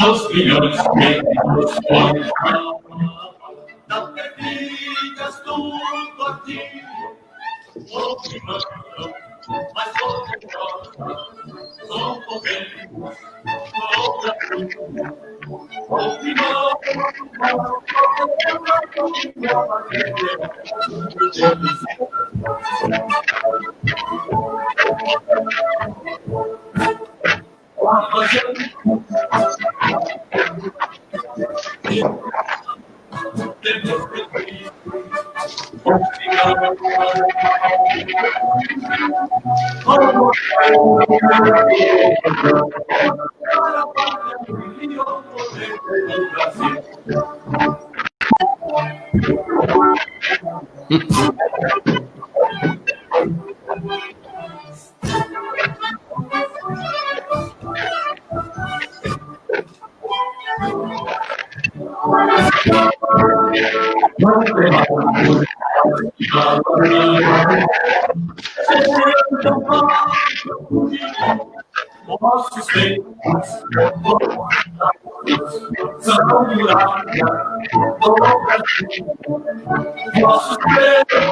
Aos milhões negros não permitas tudo aqui. Ouve, mano, mas ouve, só podemos. Ouve, nossos feitos são muralhas do Brasil. Nossos feitos,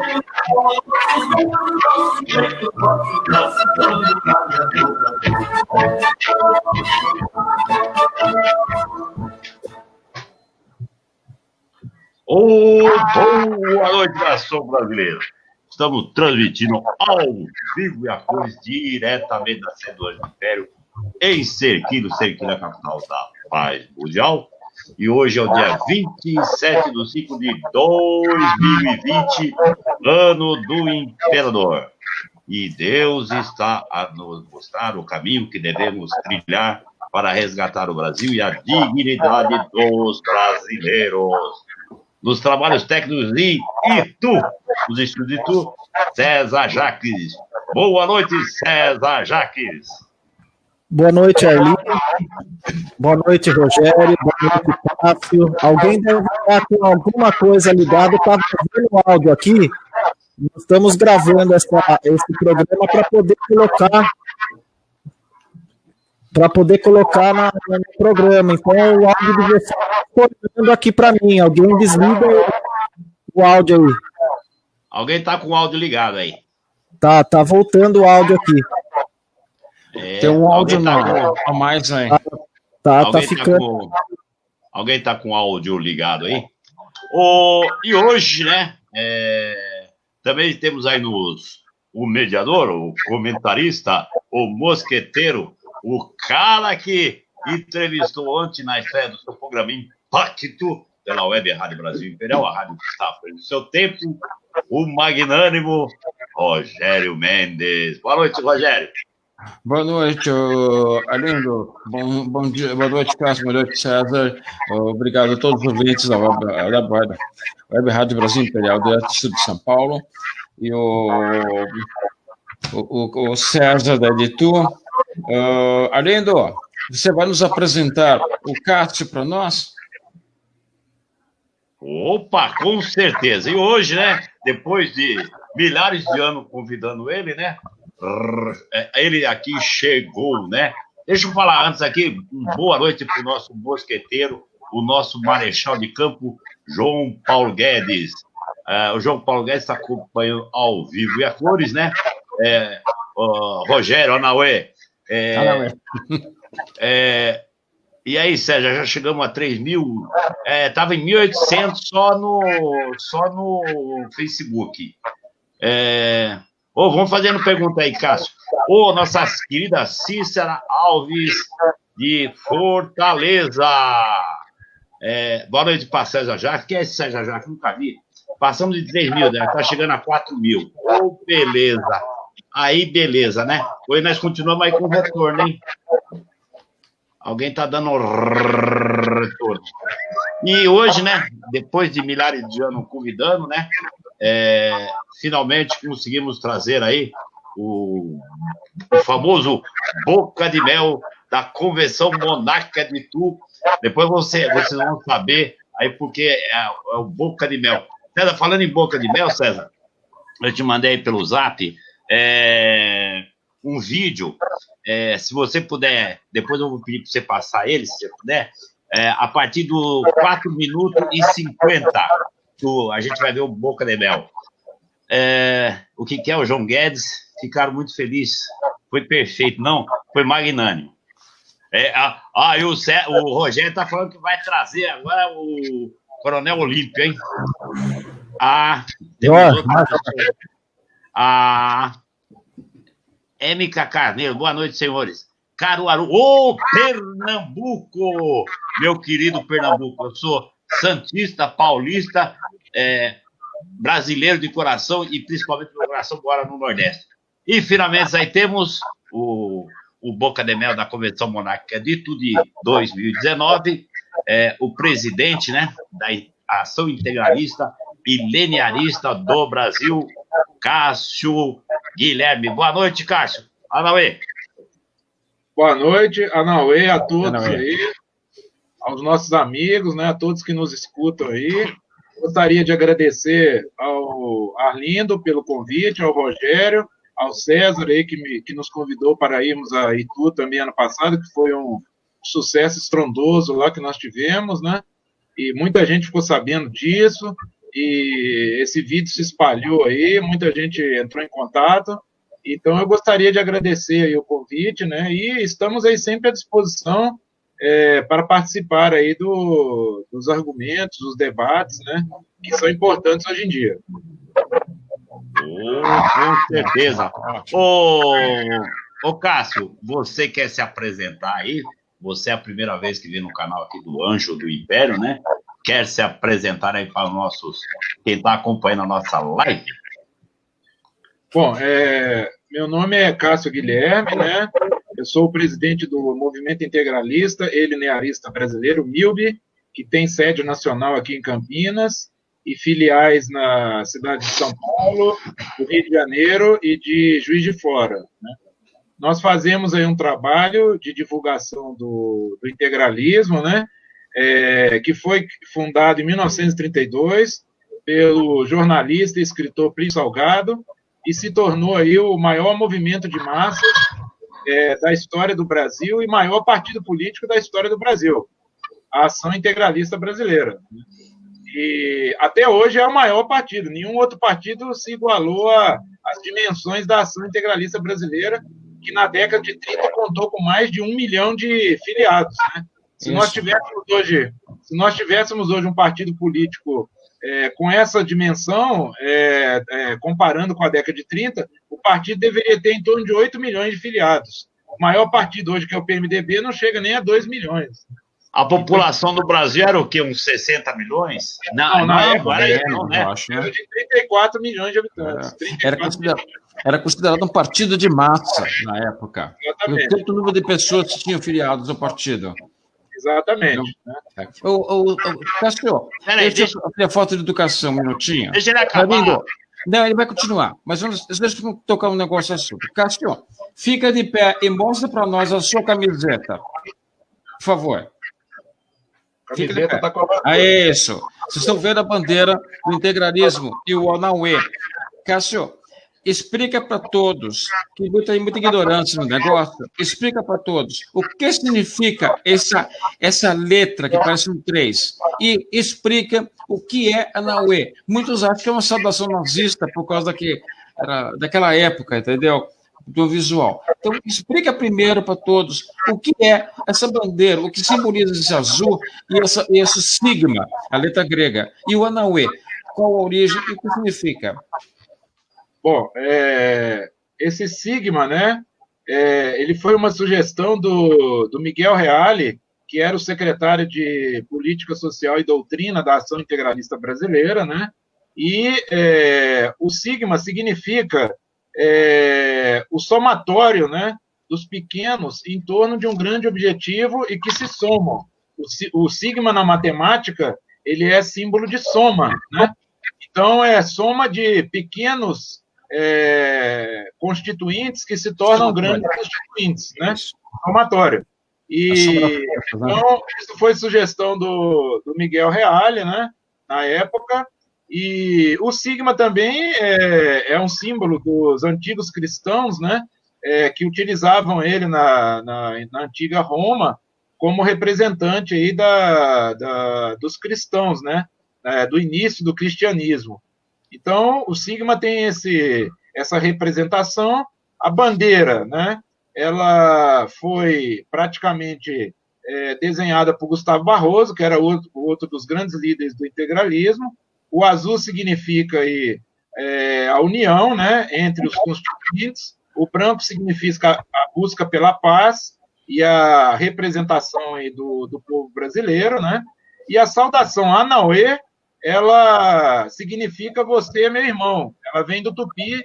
nossos braços são muralhas do Brasil. Boa noite, nação brasileira. Estamos transmitindo ao vivo e a cores diretamente da sede do Império, em Serquilho, a capital da paz mundial. E hoje é o dia 27 de 5 de 2020, ano do Imperador. E Deus está a nos mostrar o caminho que devemos trilhar para resgatar o Brasil e a dignidade dos brasileiros. Nos trabalhos técnicos de Itu, nos estúdios de Itu, César Jaques. Boa noite, César Jaques. Boa noite, Arlindo. Boa noite, Rogério. Boa noite, Tássio. Alguém deve estar com alguma coisa ligada. Estava fazendo o áudio aqui. Nós estamos gravando esse programa para poder colocar no programa. Então, o áudio de você está cortando aqui para mim. Alguém desliga o áudio aí. Alguém está com o áudio ligado aí. Tá voltando o áudio aqui. Tem um áudio a mais aí. Tá ficando. Alguém está com o áudio ligado aí? E hoje, né? Também temos aí o mediador, o comentarista, o mosqueteiro, o cara que entrevistou ontem na estreia do seu programa Impacto pela Web Rádio Brasil Imperial, a rádio que está à frente do seu tempo, o magnânimo Rogério Mendes. Boa noite, Rogério. Boa noite, Arlindo. Bom dia, boa noite, Cássio, boa noite, César. Obrigado a todos os ouvintes da Web Rádio Brasil Imperial, do Estado de São Paulo. E o César da Editu. Arlindo, você vai nos apresentar o Cássio para nós? Opa, com certeza. E hoje, né, depois de milhares de anos convidando ele, né, ele aqui chegou, né? Deixa eu falar antes aqui, boa noite para o nosso mosqueteiro, o nosso marechal de campo, João Paulo Guedes. O João Paulo Guedes está acompanhando ao vivo e a cores, né? Rogério, Anauê, E aí, Sérgio, já chegamos a 3 mil. Estava em 1.800 só no Facebook. Vamos fazendo pergunta aí, Cássio. Nossa querida Cícera Alves, de Fortaleza. Boa noite para César Jacques. Quem é esse César Jacques? Nunca vi. Passamos de 3 mil, né? Está chegando a 4 mil. Beleza. Aí, beleza, né? Hoje nós continuamos aí com o retorno, hein? Alguém está dando retorno. E hoje, né? Depois de milhares de anos convidando, né? Finalmente conseguimos trazer aí o famoso Boca de Mel da Convenção Monárquica de Itu. Depois vocês vão saber aí porque é o Boca de Mel. César, falando em Boca de Mel, César, eu te mandei pelo Zap um vídeo, se você puder, depois eu vou pedir para você passar ele, se você puder, a partir do 4 minutos e 50, a gente vai ver o Boca de Mel. O que é o João Guedes? Ficaram muito felizes. Foi perfeito, não? Foi magnânimo. E o Rogério está falando que vai trazer agora o Coronel Olímpio, hein? Temos MK Carneiro, boa noite, senhores. Caruaru, Pernambuco, meu querido Pernambuco, eu sou santista, paulista, brasileiro de coração e principalmente meu coração mora no Nordeste. E finalmente aí temos o Boca de Mel da Convenção Monárquica de Itu de 2019, o presidente, né, da Ação Integralista e Leniarista do Brasil, Cássio Guilherme. Boa noite, Cássio. Anauê. Boa noite, Anauê, a todos aí, aos nossos amigos, né, a todos que nos escutam aí. Gostaria de agradecer ao Arlindo pelo convite, ao Rogério, ao César aí que nos convidou para irmos a Itu também ano passado, que foi um sucesso estrondoso lá que nós tivemos, né? E muita gente ficou sabendo disso, e esse vídeo se espalhou aí, muita gente entrou em contato, então eu gostaria de agradecer aí o convite, né? E estamos aí sempre à disposição para participar aí dos argumentos, dos debates, né? Que são importantes hoje em dia. Com certeza. Ô Cássio, você quer se apresentar aí? Você é a primeira vez que vem no canal aqui do Anjo do Império, né? Quer se apresentar aí para os nossos... Quem está acompanhando a nossa live? Bom, meu nome é Cássio Guilherme, né? Eu sou o presidente do Movimento Integralista e Linearista Brasileiro, MILB, que tem sede nacional aqui em Campinas e filiais na cidade de São Paulo, do Rio de Janeiro e de Juiz de Fora, né? Nós fazemos aí um trabalho de divulgação do integralismo, né? Que foi fundado em 1932 pelo jornalista e escritor Plínio Salgado e se tornou aí o maior movimento de massas da história do Brasil e maior partido político da história do Brasil, a Ação Integralista Brasileira. E até hoje é o maior partido, nenhum outro partido se igualou às dimensões da Ação Integralista Brasileira, que na década de 30 contou com mais de 1 milhão de filiados, né? Se nós tivéssemos hoje um partido político com essa dimensão, comparando com a década de 30, o partido deveria ter em torno de 8 milhões de filiados. O maior partido hoje, que é o PMDB, não chega nem a 2 milhões. A população do Brasil era o quê? Uns 60 milhões? Não, agora não, né? Era de 34 milhões de habitantes. Era considerado um partido de massa na época. Exatamente. Pelo tanto número de pessoas que tinham filiados ao partido. Exatamente. Cássio, deixa eu fazer a foto de educação um minutinho. Deixa ele acabar. Não, ele vai continuar. Mas deixa eu tocar um negócio assim. Cássio, fica de pé e mostra para nós a sua camiseta. Por favor. A camiseta está com a bandeira. É isso. Vocês estão vendo a bandeira do integralismo e o Anauê. Cássio, explica para todos, que tem muita ignorância no negócio, explica para todos o que significa essa letra que parece um 3 e explica o que é Anauê. Muitos acham que é uma saudação nazista por causa daquela época, entendeu? do visual. Então, explica primeiro para todos o que é essa bandeira, o que simboliza esse azul e esse sigma, a letra grega, e o Anauê. Qual a origem e o que significa? Bom, esse sigma, né, ele foi uma sugestão do Miguel Reale, que era o secretário de Política Social e Doutrina da Ação Integralista Brasileira, né, e o sigma significa o somatório, né, dos pequenos em torno de um grande objetivo e que se somam. O sigma na matemática, ele é símbolo de soma, né? Então, é soma de pequenos constituintes que se tornam grandes constituintes, né? Somatório. E, então, isso foi sugestão do Miguel Reale, né? Na época. E o sigma também é um símbolo dos antigos cristãos, né? Que utilizavam ele na antiga Roma como representante aí dos cristãos, né? Do início do cristianismo. Então, o sigma tem essa representação. A bandeira, né? Ela foi praticamente desenhada por Gustavo Barroso, que era outro dos grandes líderes do integralismo. O azul significa aí, a união, né, entre os constituintes. O branco significa a busca pela paz e a representação aí do povo brasileiro, né? E a saudação Anauê, ela significa você é meu irmão. Ela vem do Tupi,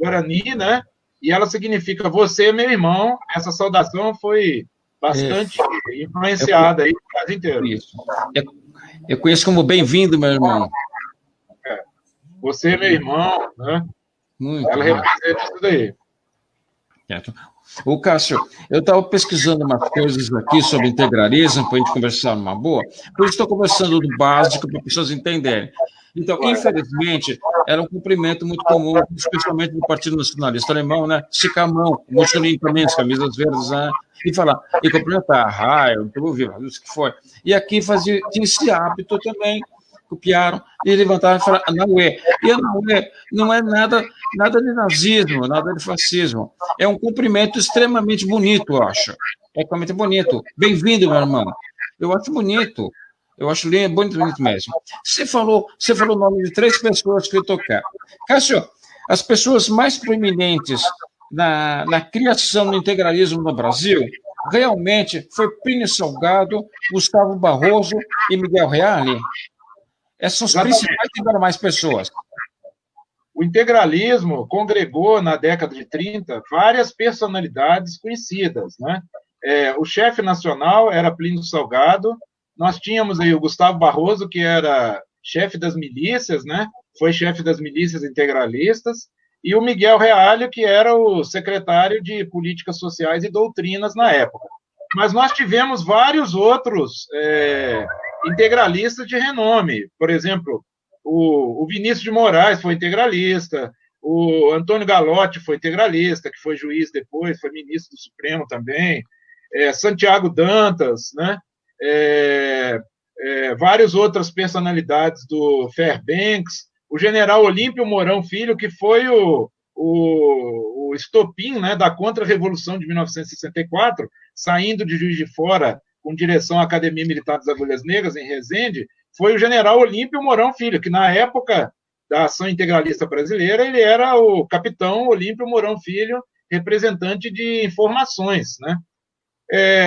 Guarani, né? E ela significa você é meu irmão. Essa saudação foi bastante influenciada aí no Brasil inteiro. Isso. Eu conheço como bem-vindo, meu irmão. Você é meu irmão, né? Muito ela representa isso daí. Certo. Ô, Cássio, eu estava pesquisando umas coisas aqui sobre integralismo, para a gente conversar numa boa, por isso estou conversando do básico, para as pessoas entenderem. Então, infelizmente, era um cumprimento muito comum, especialmente do Partido Nacionalista Alemão, né? Esticar a mão, Mussolini também, as camisas verdes, né? E falar, e cumprimentar, raio, tudo isso que foi. E aqui tinha esse hábito também, copiaram e levantaram e falaram Anauê. E Anauê não é nada de nazismo, nada de fascismo. É um cumprimento extremamente bonito, eu acho. É extremamente bonito. Bem-vindo, meu irmão. Eu acho bonito. Eu acho bonito mesmo. Você falou o nome de 3 pessoas que eu tocar. Cássio, as pessoas mais proeminentes na criação do integralismo no Brasil realmente foi Plínio Salgado, Gustavo Barroso e Miguel Reale? Essas são os principais, tiveram mais pessoas. O integralismo congregou, na década de 30, várias personalidades conhecidas, né? O chefe nacional era Plínio Salgado, nós tínhamos aí o Gustavo Barroso, que era chefe das milícias, né? Foi chefe das milícias integralistas, e o Miguel Reale, que era o secretário de Políticas Sociais e Doutrinas na época. Mas nós tivemos vários outros integralistas de renome. Por exemplo, o Vinícius de Moraes foi integralista, o Antônio Galotti foi integralista, que foi juiz depois, foi ministro do Supremo também, Santiago Dantas, né? Várias outras personalidades do Fairbanks, o general Olímpio Mourão Filho, que foi o estopim, né, da Contra-Revolução de 1964, saindo de Juiz de Fora com direção à Academia Militar das Agulhas Negras, em Resende, foi o general Olímpio Mourão Filho, que na época da Ação Integralista Brasileira, ele era o capitão Olímpio Mourão Filho, representante de informações, né?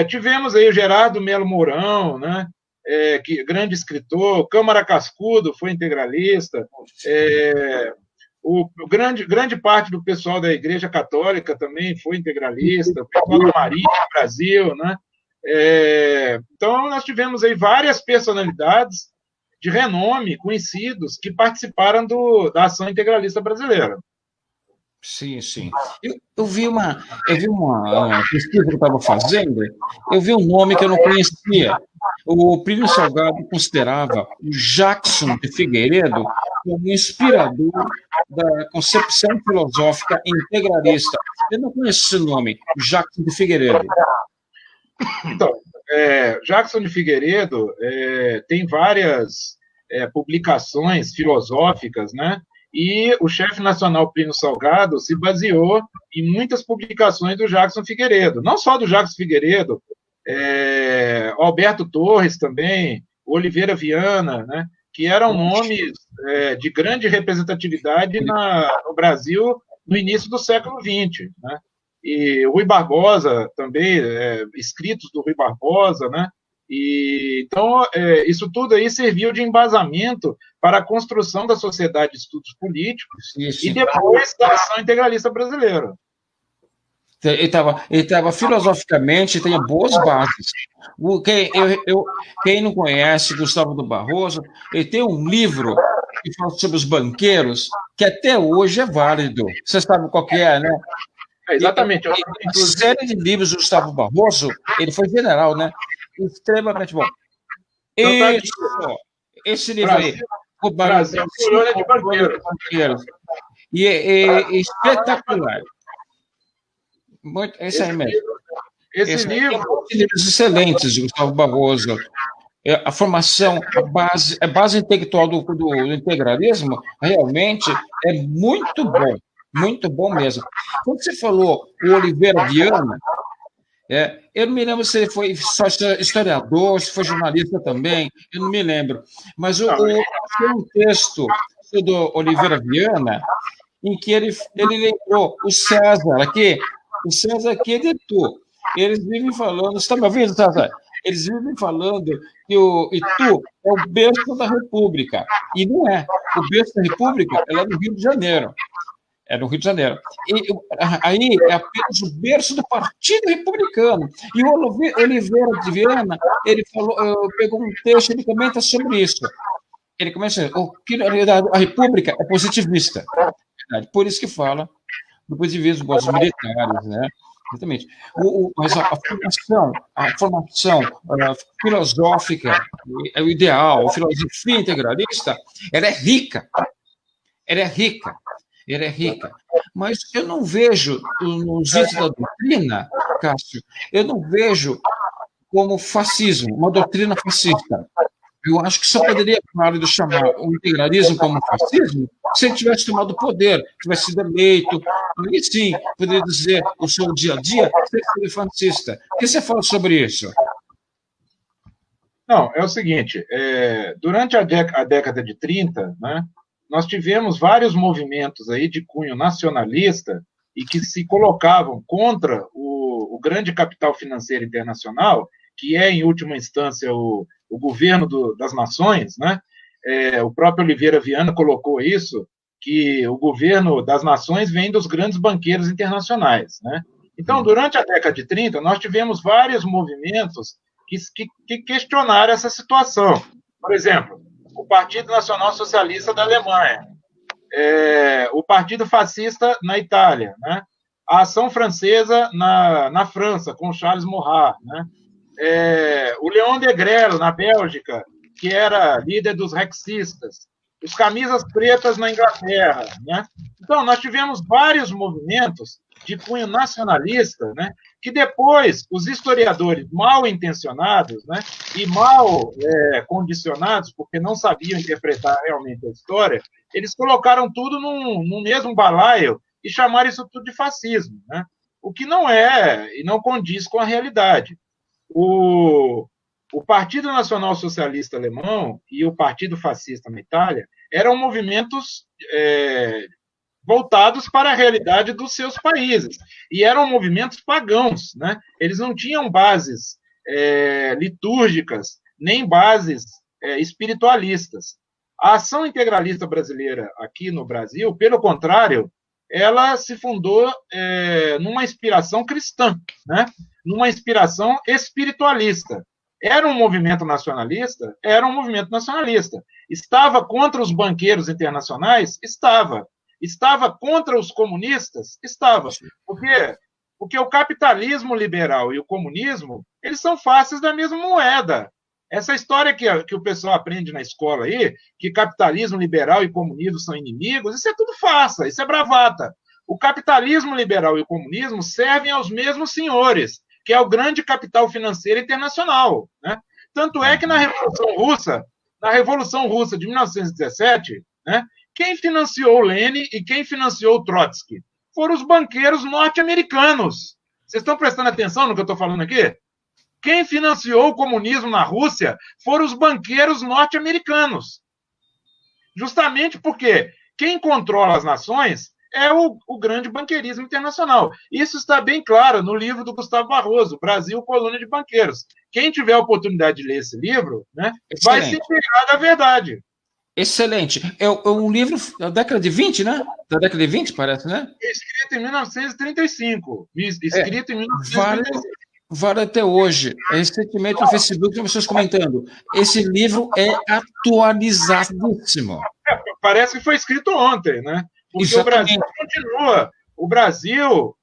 Tivemos aí o Gerardo Melo Mourão, né? Grande escritor, Câmara Cascudo foi integralista, grande parte do pessoal da Igreja Católica também foi integralista, o pessoal da Marinha do Brasil, né? Então, nós tivemos aí várias personalidades de renome, conhecidos, que participaram da ação integralista brasileira. Sim, sim. Eu vi uma pesquisa que eu estava fazendo, eu vi um nome que eu não conhecia. O Plínio Salgado considerava o Jackson de Figueiredo como inspirador da concepção filosófica integralista. Eu não conheço esse nome, Jackson de Figueiredo. Então, Jackson de Figueiredo tem várias publicações filosóficas, né? E o chefe nacional Plínio Salgado se baseou em muitas publicações do Jackson Figueiredo, não só do Jackson Figueiredo, Alberto Torres também, Oliveira Viana, né, que eram nomes de grande representatividade no Brasil no início do século XX, né? E o Rui Barbosa também, escritos do Rui Barbosa, né? E, então, isso tudo aí serviu de embasamento para a construção da Sociedade de Estudos Políticos e depois da Ação Integralista Brasileira. Ele estava filosoficamente, tem boas bases. Quem não conhece Gustavo do Barroso, ele tem um livro que fala sobre os banqueiros, que até hoje é válido. Você sabe qual que é, né? Exatamente. Uma série de livros do Gustavo Barroso, ele foi general, né? Extremamente bom. Esse livro aí, o Brasil, Colônia de Banqueiros. E é espetacular. Muito, esse aí mesmo. Esse livro. Livros excelentes de Gustavo Barroso. A formação, a base intelectual do integralismo realmente é muito bom mesmo. Quando você falou o Oliveira Viana, eu não me lembro se ele foi só historiador, se foi jornalista também, eu não me lembro. Mas foi um texto do Oliveira Viana em que ele lembrou o César aqui editou. Eles vivem falando, você está me ouvindo, César? Eles vivem falando que o Itu é o berço da República. E não é. O berço da República é no Rio de Janeiro. É no Rio de Janeiro. E aí é apenas o berço do Partido Republicano. E o Oliveira de Viana, ele pegou um texto, ele comenta sobre isso. Ele começa que a República é positivista. Por isso que fala do positivismo dos militares, né? Exatamente. Mas a formação filosófica, o ideal, a filosofia integralista, ela é rica. Mas eu não vejo, nos itens da doutrina, Cássio, eu não vejo como fascismo, uma doutrina fascista. Eu acho que só poderia, claro, chamar o integralismo como fascismo se ele tivesse tomado o poder, tivesse sido eleito. Aí sim, poderia dizer o seu dia a dia ser fascista. O que você fala sobre isso? Não, é o seguinte, durante a década de 30, né, nós tivemos vários movimentos aí de cunho nacionalista e que se colocavam contra o grande capital financeiro internacional, que é, em última instância, o governo das nações, né? O próprio Oliveira Viana colocou isso, que o governo das nações vem dos grandes banqueiros internacionais, né? Então, durante a década de 30, nós tivemos vários movimentos que questionaram essa situação. Por exemplo, o Partido Nacional Socialista da Alemanha, o Partido Fascista na Itália, né? A Ação Francesa na França, com Charles Maurras, né? O Leon Degrelle, na Bélgica, que era líder dos rexistas, os Camisas Pretas na Inglaterra, né? Então, nós tivemos vários movimentos de cunho nacionalista, né, que depois os historiadores mal intencionados, né, e mal condicionados, porque não sabiam interpretar realmente a história, eles colocaram tudo num mesmo balaio e chamaram isso tudo de fascismo, né? O que não é e não condiz com a realidade. O Partido Nacional Socialista Alemão e o Partido Fascista na Itália eram movimentos voltados para a realidade dos seus países, e eram movimentos pagãos, né? Eles não tinham bases litúrgicas, nem bases espiritualistas. A ação integralista brasileira aqui no Brasil, pelo contrário, ela se fundou numa inspiração cristã, né? Numa inspiração espiritualista. Era um movimento nacionalista? Era um movimento nacionalista. Estava contra os banqueiros internacionais? Estava. Estava contra os comunistas? Estava. Por quê? Porque o capitalismo liberal e o comunismo, eles são faces da mesma moeda. Essa história que o pessoal aprende na escola aí, que capitalismo liberal e comunismo são inimigos, isso é tudo farsa, isso é bravata. O capitalismo liberal e o comunismo servem aos mesmos senhores, que é o grande capital financeiro internacional, né? Tanto é que na Revolução Russa de 1917, né, Quem financiou Lenin e quem financiou Trotsky? Foram os banqueiros norte-americanos. Vocês estão prestando atenção no que eu estou falando aqui? Quem financiou o comunismo na Rússia foram os banqueiros norte-americanos. Justamente porque quem controla as nações é o grande banqueirismo internacional. Isso está bem claro no livro do Gustavo Barroso, Brasil, Colônia de Banqueiros. Quem tiver a oportunidade de ler esse livro, né, vai se inteirar da verdade. Excelente. É um livro da década de 20, né? Da década de 20, parece, né? Escrito em 1935. Escrito em 1935. Vale até hoje. Recentemente no Facebook tem pessoas comentando. Esse livro é atualizadíssimo. Parece que foi escrito ontem, né? Porque Exatamente. o Brasil continua. O Brasil,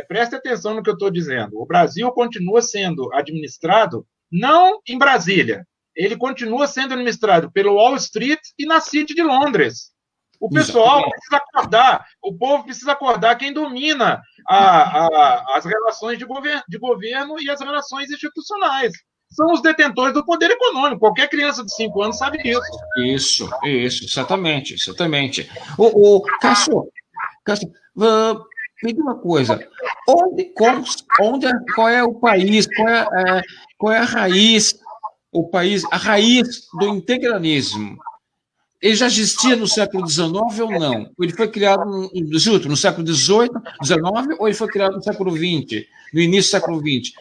preste atenção no que eu estou dizendo, o Brasil continua sendo administrado não em Brasília, ele continua sendo administrado pelo Wall Street e na City de Londres. O pessoal precisa acordar, o povo precisa acordar quem domina as relações de governo e as relações institucionais. São os detentores do poder econômico. Qualquer criança de 5 anos sabe disso. Isso, exatamente. Cássio, me diga uma coisa. Qual é o país, qual é a raiz do integralismo? Ele já existia no século XIX ou não? Ele foi criado no século XVIII, XIX, ou ele foi criado no século XX, no início do século XX?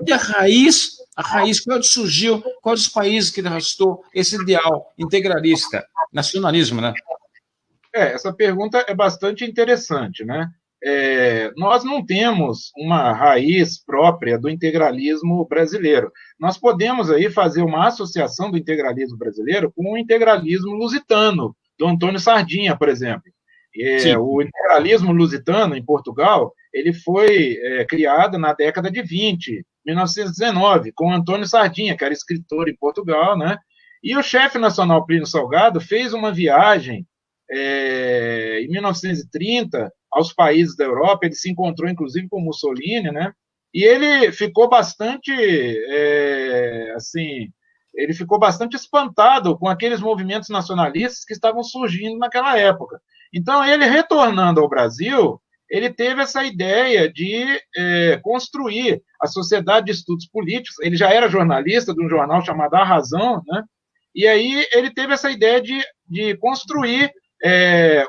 E a raiz, qual é onde surgiu, qual dos países que arrastou esse ideal integralista, nacionalismo, né? Essa pergunta é bastante interessante, né? Nós não temos uma raiz própria do integralismo brasileiro. Nós podemos aí fazer uma associação do integralismo brasileiro com o integralismo lusitano, do Antônio Sardinha, por exemplo. O integralismo lusitano, em Portugal, ele foi criado na década de 20, 1919, com Antônio Sardinha, que era escritor em Portugal, né? E o chefe nacional Plínio Salgado fez uma viagem em 1930 aos países da Europa. Ele se encontrou, inclusive, com Mussolini, né? E ele ficou bastante, ele ficou bastante espantado com aqueles movimentos nacionalistas que estavam surgindo naquela época. Então, ele retornando ao Brasil, ele teve essa ideia de construir a Sociedade de Estudos Políticos. Ele já era jornalista de um jornal chamado A Razão, né? E aí ele teve essa ideia de construir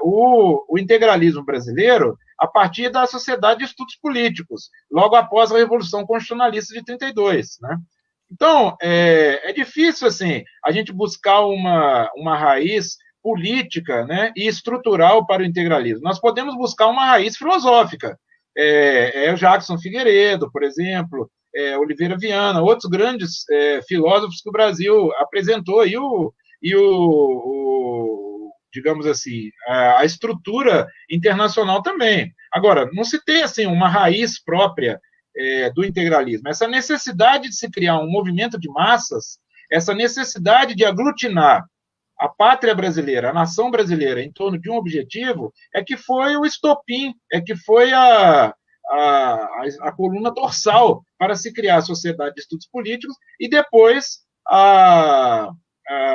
o integralismo brasileiro a partir da Sociedade de Estudos Políticos, logo após a Revolução Constitucionalista de 32, né? Então, é difícil, assim, a gente buscar uma raiz política, né, e estrutural para o integralismo. Nós podemos buscar uma raiz filosófica. O Jackson Figueiredo, por exemplo, Oliveira Viana, outros grandes filósofos que o Brasil apresentou, digamos assim, a estrutura internacional também. Agora, não se tem assim uma raiz própria do integralismo. Essa necessidade de se criar um movimento de massas, essa necessidade de aglutinar a pátria brasileira, a nação brasileira, em torno de um objetivo, é que foi o estopim, é que foi a coluna dorsal para se criar a Sociedade de Estudos Políticos e depois a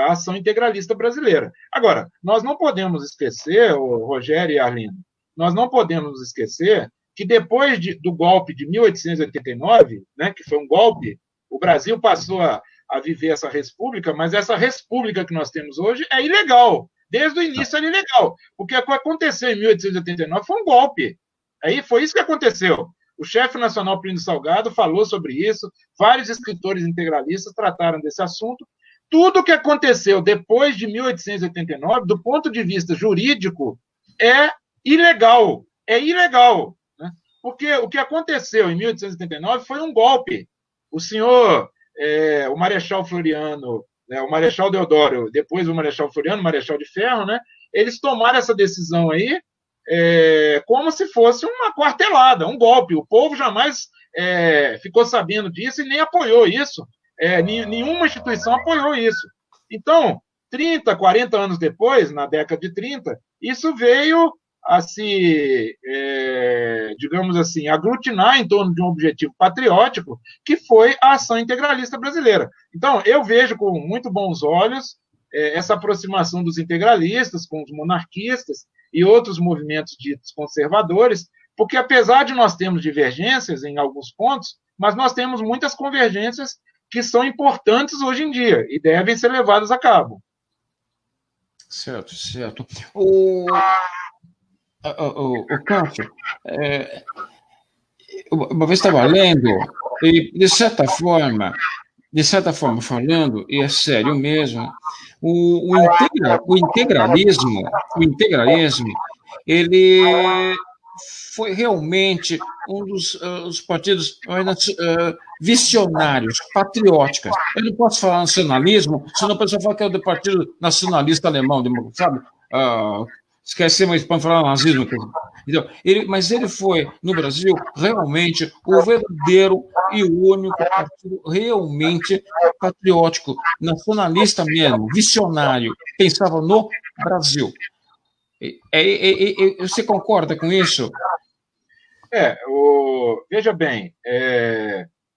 ação integralista brasileira. Agora, nós não podemos esquecer, Rogério e Arlindo, nós não podemos esquecer que depois do golpe de 1889, né, que foi um golpe, o Brasil passou a viver essa república, mas essa república que nós temos hoje é ilegal. Desde o início era ilegal. O que aconteceu em 1889 foi um golpe. Aí foi isso que aconteceu. O chefe nacional Plínio Salgado falou sobre isso, vários escritores integralistas trataram desse assunto. Tudo o que aconteceu depois de 1889, do ponto de vista jurídico, é ilegal. É ilegal. Né? Porque o que aconteceu em 1889 foi um golpe. O senhor, o Marechal Floriano, né, o Marechal Deodoro, depois o Marechal Floriano, o Marechal de Ferro, né, eles tomaram essa decisão aí como se fosse uma quartelada, um golpe. O povo jamais ficou sabendo disso e nem apoiou isso. Nenhuma instituição apoiou isso. Então, 30, 40 anos depois, na década de 30, isso veio a se, digamos assim, aglutinar em torno de um objetivo patriótico, que foi a ação integralista brasileira. Então, eu vejo com muito bons olhos essa aproximação dos integralistas com os monarquistas e outros movimentos ditos conservadores, porque apesar de nós termos divergências em alguns pontos, mas nós temos muitas convergências que são importantes hoje em dia e devem ser levadas a cabo. Certo, certo. O Cássio, uma vez estava lendo, e de certa forma falando, e é sério mesmo, o integralismo, ele foi realmente um dos partidos visionários, patrióticos. Eu não posso falar nacionalismo, senão a pessoa fala que é do Partido Nacionalista Alemão, sabe? Esqueci, mas para falar nazismo. Então, mas ele foi, no Brasil, realmente o verdadeiro e o único partido realmente patriótico, nacionalista mesmo, visionário, pensava no Brasil. Você concorda com isso? Veja bem,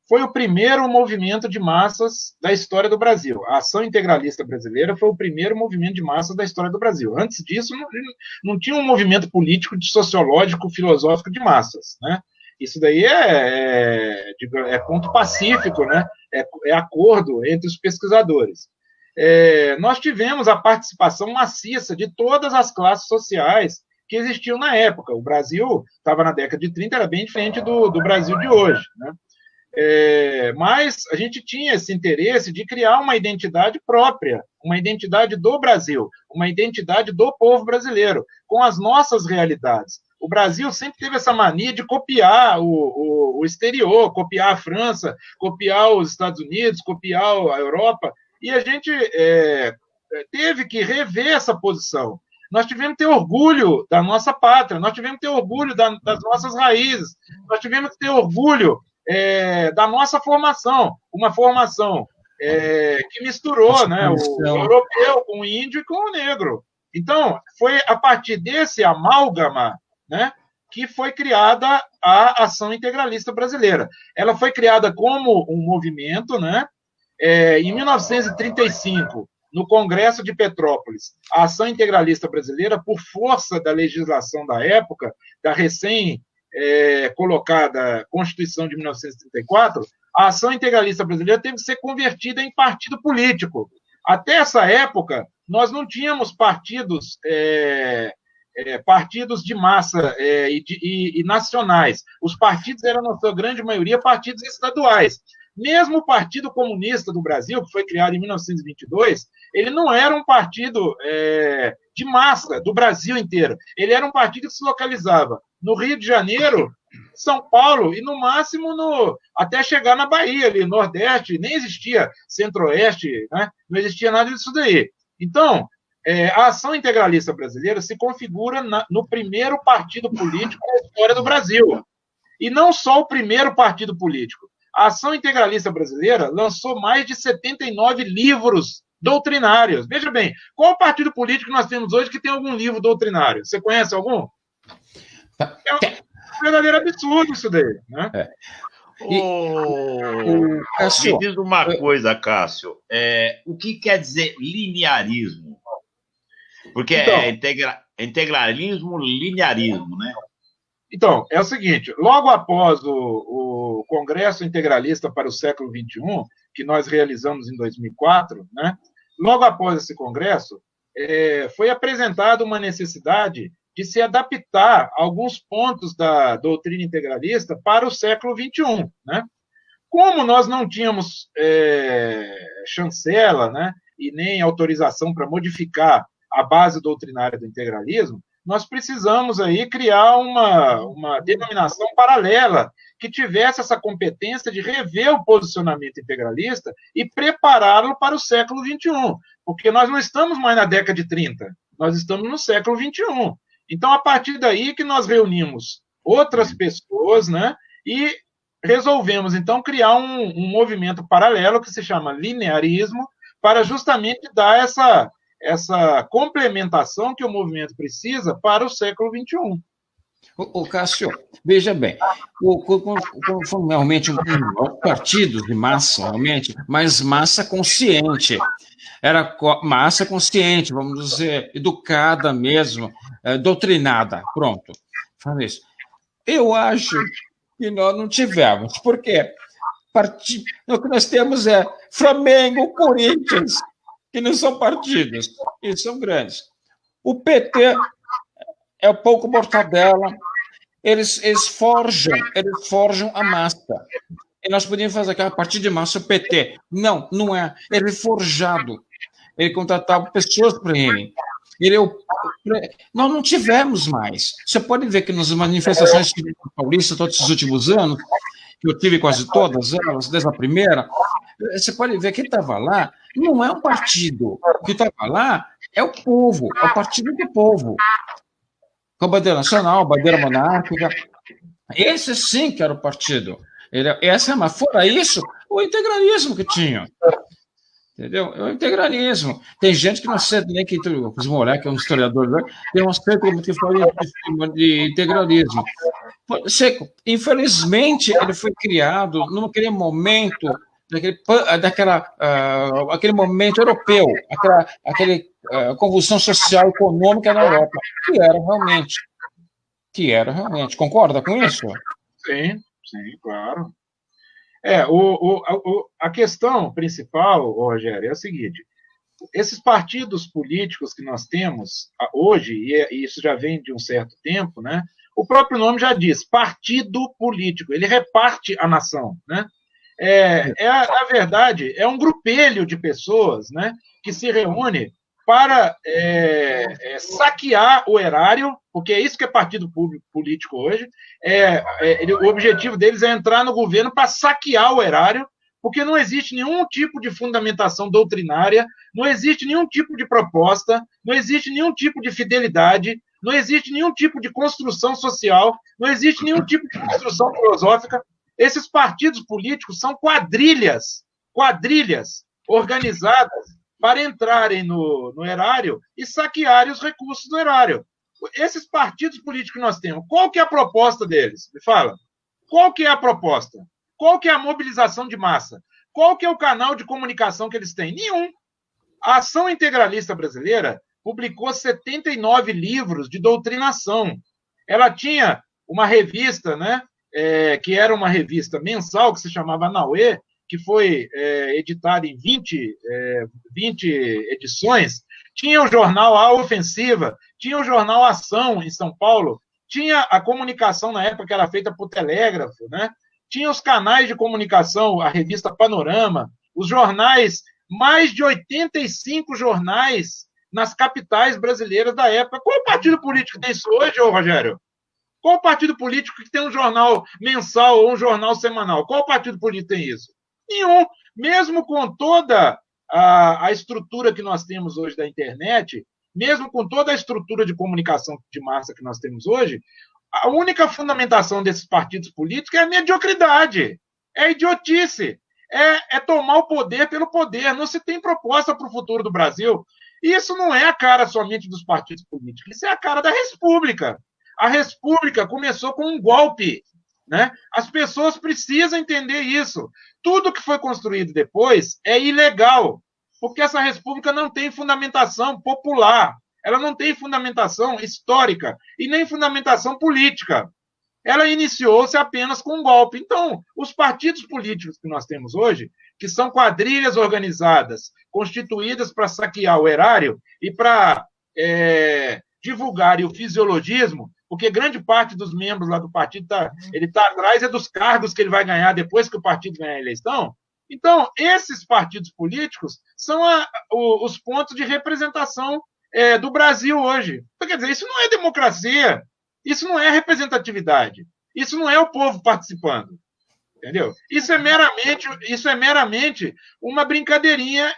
foi o primeiro movimento de massas da história do Brasil. A Ação Integralista Brasileira foi o primeiro movimento de massas da história do Brasil. Antes disso, não tinha um movimento político, sociológico, filosófico de massas, né? Isso daí é ponto pacífico, né? É acordo entre os pesquisadores. Nós tivemos a participação maciça de todas as classes sociais que existiam na época. O Brasil estava na década de 30, era bem diferente do Brasil de hoje, né? Mas a gente tinha esse interesse de criar uma identidade própria, uma identidade do Brasil, uma identidade do povo brasileiro, com as nossas realidades. O Brasil sempre teve essa mania de copiar o exterior, copiar a França, copiar os Estados Unidos, copiar a Europa, e a gente teve que rever essa posição. Nós tivemos que ter orgulho da nossa pátria, nós tivemos que ter orgulho das nossas raízes, nós tivemos que ter orgulho da nossa formação, uma formação que misturou, né, o europeu com o índio e com o negro. Então, foi a partir desse amálgama, né, que foi criada a Ação Integralista Brasileira. Ela foi criada como um movimento, né, em 1935, no Congresso de Petrópolis. A Ação Integralista Brasileira, por força da legislação da época, da colocada Constituição de 1934, a Ação Integralista Brasileira teve que ser convertida em partido político. Até essa época, nós não tínhamos partidos de massa e nacionais. Os partidos eram, na sua grande maioria, partidos estaduais. Mesmo o Partido Comunista do Brasil, que foi criado em 1922, ele não era um partido de massa do Brasil inteiro. Ele era um partido que se localizava no Rio de Janeiro, São Paulo e, no máximo, até chegar na Bahia, ali, Nordeste. Nem existia Centro-Oeste, né? Não existia nada disso daí. Então, a Ação Integralista Brasileira se configura no primeiro partido político da história do Brasil. E não só o primeiro partido político. A Ação Integralista Brasileira lançou mais de 79 livros doutrinários. Veja bem, qual partido político nós temos hoje que tem algum livro doutrinário? Você conhece algum? É um verdadeiro absurdo isso daí, né? Cássio, me diz uma coisa, Cássio. O que quer dizer linearismo? Porque integralismo, linearismo, né? Então, é o seguinte, logo após o Congresso Integralista para o Século XXI, que nós realizamos em 2004, né, logo após esse congresso, foi apresentada uma necessidade de se adaptar a alguns pontos da doutrina integralista para o século XXI. Né? Como nós não tínhamos chancela, né, e nem autorização para modificar a base doutrinária do integralismo, nós precisamos aí criar uma denominação paralela que tivesse essa competência de rever o posicionamento integralista e prepará-lo para o século XXI, porque nós não estamos mais na década de 30, nós estamos no século XXI. Então, a partir daí que nós reunimos outras pessoas, né, e resolvemos, então, criar um movimento paralelo que se chama linearismo, para justamente dar essa complementação que o movimento precisa para o século XXI. Cássio, veja bem, como realmente partidos de massa, realmente, mas massa consciente. era massa consciente, vamos dizer, educada mesmo, doutrinada, pronto. Fala isso. Eu acho que nós não tivemos, porque o que nós temos é Flamengo, Corinthians, que não são partidos, e são grandes. O PT é um pouco mortadela, eles forjam a massa. E nós podíamos fazer aquela partida de massa, o PT. Não, não é. Ele é forjado. Ele contratava pessoas para ele. Nós não tivemos mais. Você pode ver que nas manifestações paulistas, todos esses últimos anos, que eu tive quase todas elas, desde a primeira, você pode ver que estava lá, não é um partido. O que estava lá é o povo, é o partido do povo. Com a bandeira nacional, bandeira monárquica. Esse sim que era o partido. Mas fora isso, o integralismo que tinha. Entendeu? É o integralismo. Tem gente que não aceita nem que os moleques, que é um historiador, tem um aceito como que fala de integralismo. Infelizmente, ele foi criado naquele momento, aquele momento europeu, aquela convulsão social e econômica na Europa, que era realmente. Concorda com isso? Sim, claro. A questão principal, Rogério, é a seguinte: esses partidos políticos que nós temos hoje, e isso já vem de um certo tempo, né? O próprio nome já diz, partido político, ele reparte a nação, né? Na verdade, é um grupelho de pessoas, né, que se reúne para saquear o erário, porque é isso que é partido político hoje. O objetivo deles é entrar no governo para saquear o erário, porque não existe nenhum tipo de fundamentação doutrinária, não existe nenhum tipo de proposta, não existe nenhum tipo de fidelidade, não existe nenhum tipo de construção social, não existe nenhum tipo de construção filosófica. Esses partidos políticos são quadrilhas organizadas para entrarem no erário e saquearem os recursos do erário. Esses partidos políticos que nós temos, qual que é a proposta deles? Me fala. Qual que é a proposta? Qual que é a mobilização de massa? Qual que é o canal de comunicação que eles têm? Nenhum. A Ação Integralista Brasileira publicou 79 livros de doutrinação. Ela tinha uma revista, né, que era uma revista mensal, que se chamava Anauê, que foi editada em 20 edições. Tinha o jornal A Ofensiva, tinha o jornal Ação, em São Paulo, tinha a comunicação, na época, que era feita por telégrafo, né? Tinha os canais de comunicação, a revista Panorama, os jornais, mais de 85 jornais nas capitais brasileiras da época. Qual partido político tem isso hoje, Rogério? Qual partido político que tem um jornal mensal ou um jornal semanal? Qual partido político tem isso? Nenhum. Mesmo com toda a estrutura que nós temos hoje da internet, mesmo com toda a estrutura de comunicação de massa que nós temos hoje, a única fundamentação desses partidos políticos é a mediocridade, é a idiotice, é tomar o poder pelo poder. Não se tem proposta para o futuro do Brasil. E isso não é a cara somente dos partidos políticos, isso é a cara da República. A República começou com um golpe, né? As pessoas precisam entender isso. Tudo que foi construído depois é ilegal, porque essa república não tem fundamentação popular, ela não tem fundamentação histórica e nem fundamentação política. Ela iniciou-se apenas com um golpe. Então, os partidos políticos que nós temos hoje, que são quadrilhas organizadas, constituídas para saquear o erário e para divulgarem o fisiologismo, porque grande parte dos membros lá do partido ele está atrás dos cargos que ele vai ganhar depois que o partido ganhar a eleição. Então, esses partidos políticos são os pontos de representação do Brasil hoje. Então, quer dizer, isso não é democracia, isso não é representatividade, isso não é o povo participando. Entendeu? Isso é meramente uma brincadeirinha,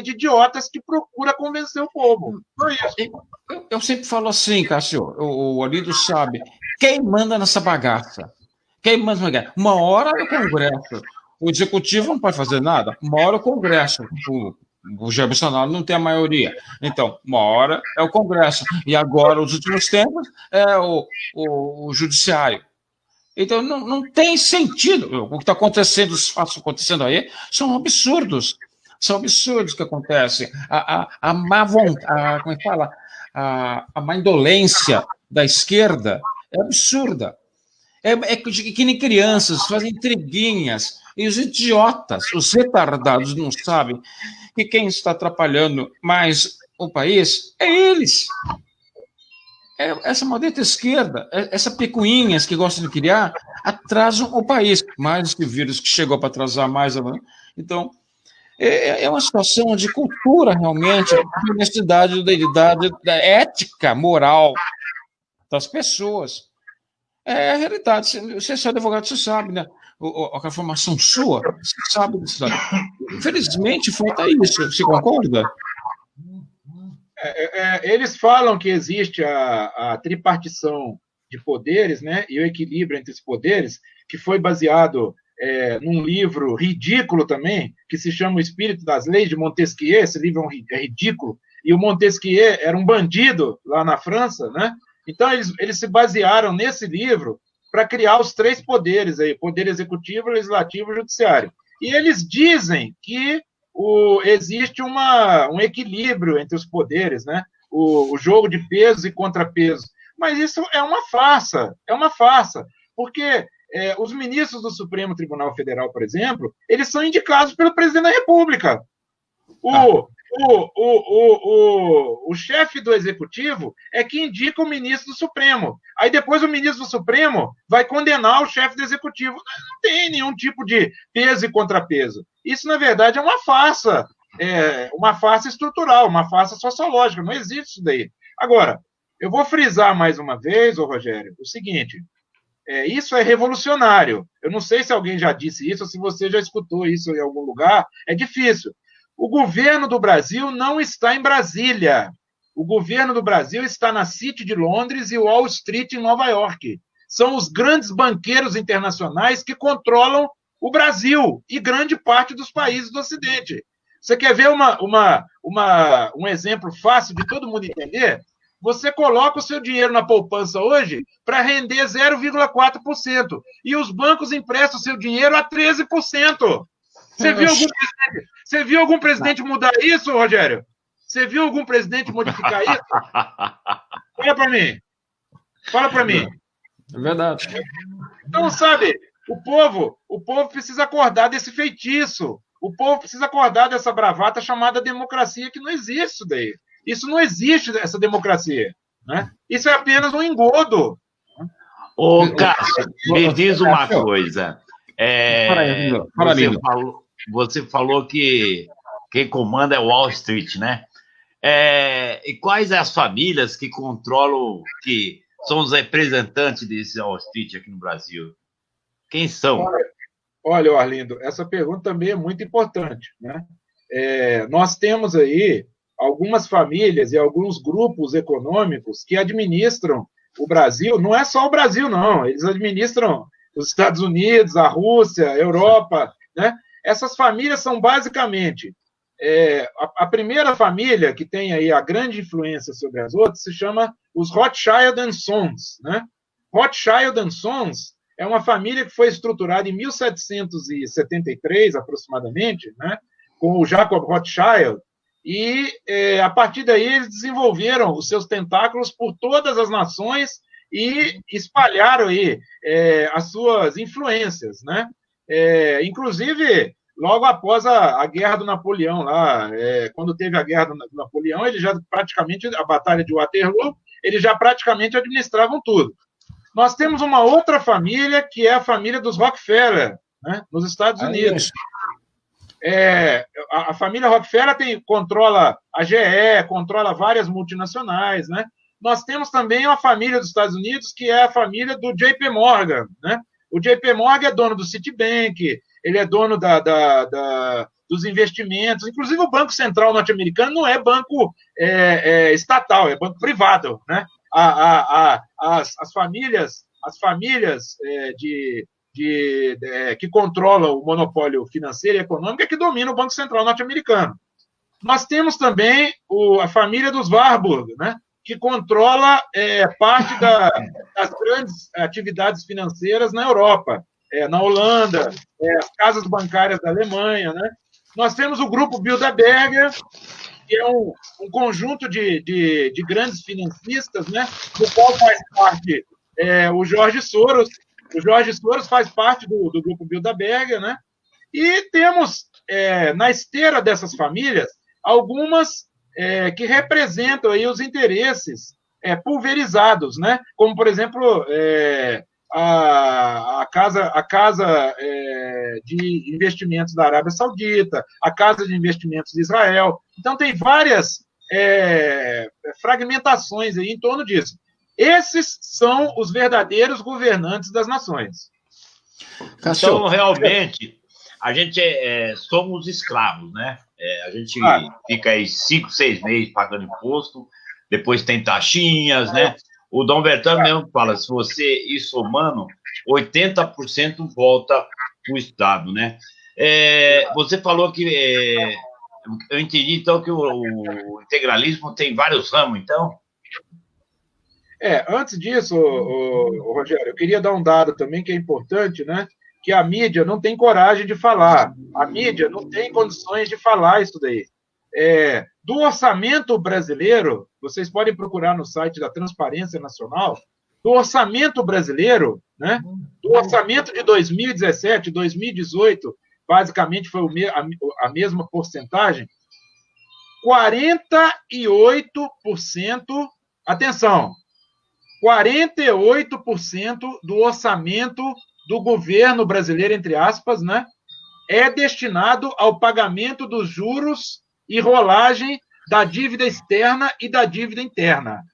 de idiotas que procura convencer o povo. Foi isso. Eu sempre falo assim, Cássio, o Alido sabe, quem manda nessa bagaça? Quem manda nessa bagaça? Uma hora é o Congresso. O Executivo não pode fazer nada. Uma hora é o Congresso. O Jair Bolsonaro não tem a maioria. Então, uma hora é o Congresso. E agora, nos últimos tempos, é o Judiciário. Então, não tem sentido. O que está acontecendo, os fatos acontecendo aí, são absurdos. São absurdos que acontecem. A má vontade, como é que fala? A má indolência da esquerda é absurda. É que nem crianças, fazem intriguinhas. E os idiotas, os retardados não sabem que quem está atrapalhando mais o país é eles. Essa maldita esquerda, essa picuinhas que gostam de criar, atrasam o país. Mais esse vírus que chegou para atrasar mais. Então, é uma situação de cultura, realmente, de honestidade, da ética moral das pessoas. É a realidade. Você é advogado, você sabe, né? A formação sua, você sabe disso. Infelizmente, falta isso. Você concorda? Eles falam que existe a tripartição de poderes, né, e o equilíbrio entre os poderes, que foi baseado num livro ridículo também, que se chama O Espírito das Leis, de Montesquieu. Esse livro é ridículo, e o Montesquieu era um bandido lá na França, né? Então, eles se basearam nesse livro para criar os 3 poderes, aí, poder executivo, legislativo e judiciário. E eles dizem que existe um equilíbrio entre os poderes, né? O jogo de pesos e contrapesos. Mas isso é uma farsa, porque os ministros do Supremo Tribunal Federal, por exemplo, eles são indicados pelo presidente da República. O chefe do executivo é que indica o ministro do Supremo. Aí depois o ministro do Supremo vai condenar o chefe do executivo. Não tem nenhum tipo de peso e contrapeso. Isso, na verdade, é uma farsa estrutural, uma farsa sociológica. Não existe isso daí. Agora, eu vou frisar mais uma vez, Rogério, o seguinte: isso é revolucionário. Eu não sei se alguém já disse isso, ou se você já escutou isso em algum lugar. É difícil. O governo do Brasil não está em Brasília. O governo do Brasil está na City de Londres e Wall Street em Nova York. São os grandes banqueiros internacionais que controlam o Brasil e grande parte dos países do Ocidente. Você quer ver um exemplo fácil de todo mundo entender? Você coloca o seu dinheiro na poupança hoje para render 0,4%. E os bancos emprestam o seu dinheiro a 13%. Você viu algum presidente mudar isso, Rogério? Você viu algum presidente modificar isso? Fala para mim. É verdade. Então, sabe, o povo precisa acordar desse feitiço. O povo precisa acordar dessa bravata chamada democracia, que não existe isso daí. Isso não existe, essa democracia. Né? Isso é apenas um engodo. Ô, Cássio, me diz uma coisa. Você falou que quem comanda é Wall Street, né? E quais as famílias que controlam, que são os representantes desse Wall Street aqui no Brasil? Quem são? Olha, Arlindo, essa pergunta também é muito importante, né? Nós temos aí algumas famílias e alguns grupos econômicos que administram o Brasil. Não é só o Brasil, não. Eles administram os Estados Unidos, a Rússia, a Europa, né? Essas famílias são basicamente... a primeira família que tem aí a grande influência sobre as outras se chama os Rothschild & Sons, né? Rothschild & Sons é uma família que foi estruturada em 1773, aproximadamente, né? Com o Jacob Rothschild, e a partir daí eles desenvolveram os seus tentáculos por todas as nações e espalharam aí as suas influências, né? Inclusive, logo após a Guerra do Napoleão, lá, quando teve a Guerra do Napoleão, eles já praticamente, a Batalha de Waterloo, eles já praticamente administravam tudo. Nós temos uma outra família, que é a família dos Rockefeller, né, nos Estados Unidos. A família Rockefeller controla a GE, controla várias multinacionais, né? Nós temos também uma família dos Estados Unidos, que é a família do JP Morgan, né? O JP Morgan é dono do Citibank, ele é dono dos investimentos, inclusive o Banco Central norte-americano não é banco estatal, é banco privado, né? As famílias que controlam o monopólio financeiro e econômico é que dominam o Banco Central norte-americano. Nós temos também a família dos Warburg, né? Que controla parte das grandes atividades financeiras na Europa, na Holanda, as casas bancárias da Alemanha, né? Nós temos o grupo Bilderberger, que é um conjunto de grandes financistas, né, do qual faz parte o Jorge Soros. O Jorge Soros faz parte do grupo Bilderberger, né? E temos, na esteira dessas famílias, algumas que representam aí os interesses pulverizados, né? Como, por exemplo, a casa de investimentos da Arábia Saudita, a casa de investimentos de Israel. Então, tem várias fragmentações aí em torno disso. Esses são os verdadeiros governantes das nações. Então, realmente, a gente somos escravos, né? A gente fica aí 5, 6 meses pagando imposto, depois tem taxinhas, né? O Dom Bertano mesmo fala, se você ir somando, 80% volta para o Estado, né? Você falou que... eu entendi, então, que o integralismo tem vários ramos, então... Antes disso, Rogério, eu queria dar um dado também que é importante, né? Que a mídia não tem coragem de falar. A mídia não tem condições de falar isso daí. Do orçamento brasileiro, vocês podem procurar no site da Transparência Nacional, do orçamento brasileiro, né? Do orçamento de 2017, 2018, basicamente foi a mesma porcentagem, 48%, atenção, 48% do orçamento do governo brasileiro, entre aspas, né, é destinado ao pagamento dos juros e rolagem da dívida externa e da dívida interna.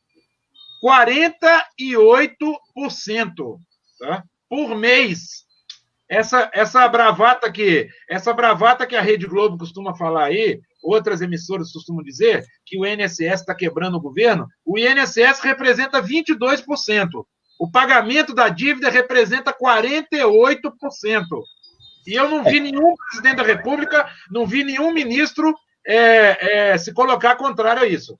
48%, tá? Por mês. Essa bravata que a Rede Globo costuma falar aí, outras emissoras costumam dizer que o INSS está quebrando o governo, o INSS representa 22%. O pagamento da dívida representa 48%. E eu não vi nenhum presidente da República, não vi nenhum ministro se colocar contrário a isso.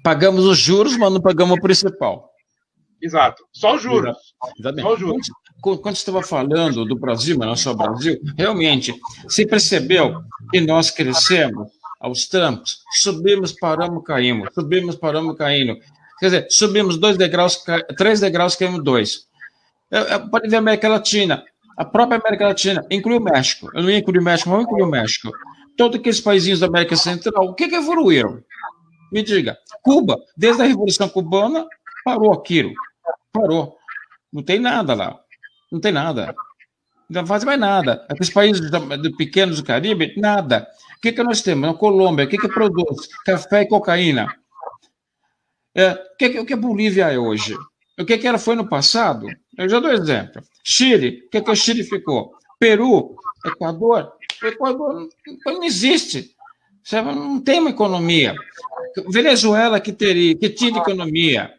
Pagamos os juros, mas não pagamos o principal. Exato. Só os juros. Exatamente. Só os juros. Quando você estava falando do Brasil, mas não só o Brasil, realmente, você percebeu que nós crescemos aos trancos, subimos, paramos, caímos, subimos, paramos, caindo. Quer dizer, subimos 2 degraus, 3 degraus, caímos 2. Pode ver a América Latina, a própria América Latina, inclui o México. Eu não ia incluir o México, mas vou incluir o México. Todos aqueles países da América Central, o que evoluíram? Me diga. Cuba, desde a Revolução Cubana, parou aquilo. Parou. Não tem nada lá. Não tem nada. Não faz mais nada. Aqueles países pequenos do Caribe, nada. O que nós temos? Na Colômbia, o que produz? Café e cocaína. O que a Bolívia é hoje? O que ela foi no passado? Eu já dou exemplo. Chile, o que o Chile ficou? Peru, Equador. O Equador não existe. Não tem uma economia. Venezuela, que tinha economia,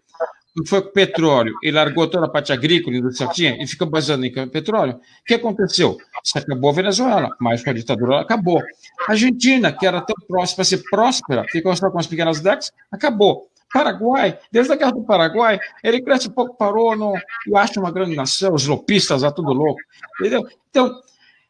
foi com petróleo e largou toda a parte agrícola, industrial, e ficou baseado em petróleo. O que aconteceu? Se acabou a Venezuela, mas com a ditadura acabou. A Argentina, que era tão próxima para ser próspera, ficou só com as pequenas décadas, acabou. Paraguai, desde a Guerra do Paraguai, ele cresce um pouco, parou, e acha uma grande nação, os lopistas lá, tudo louco. Entendeu? Então,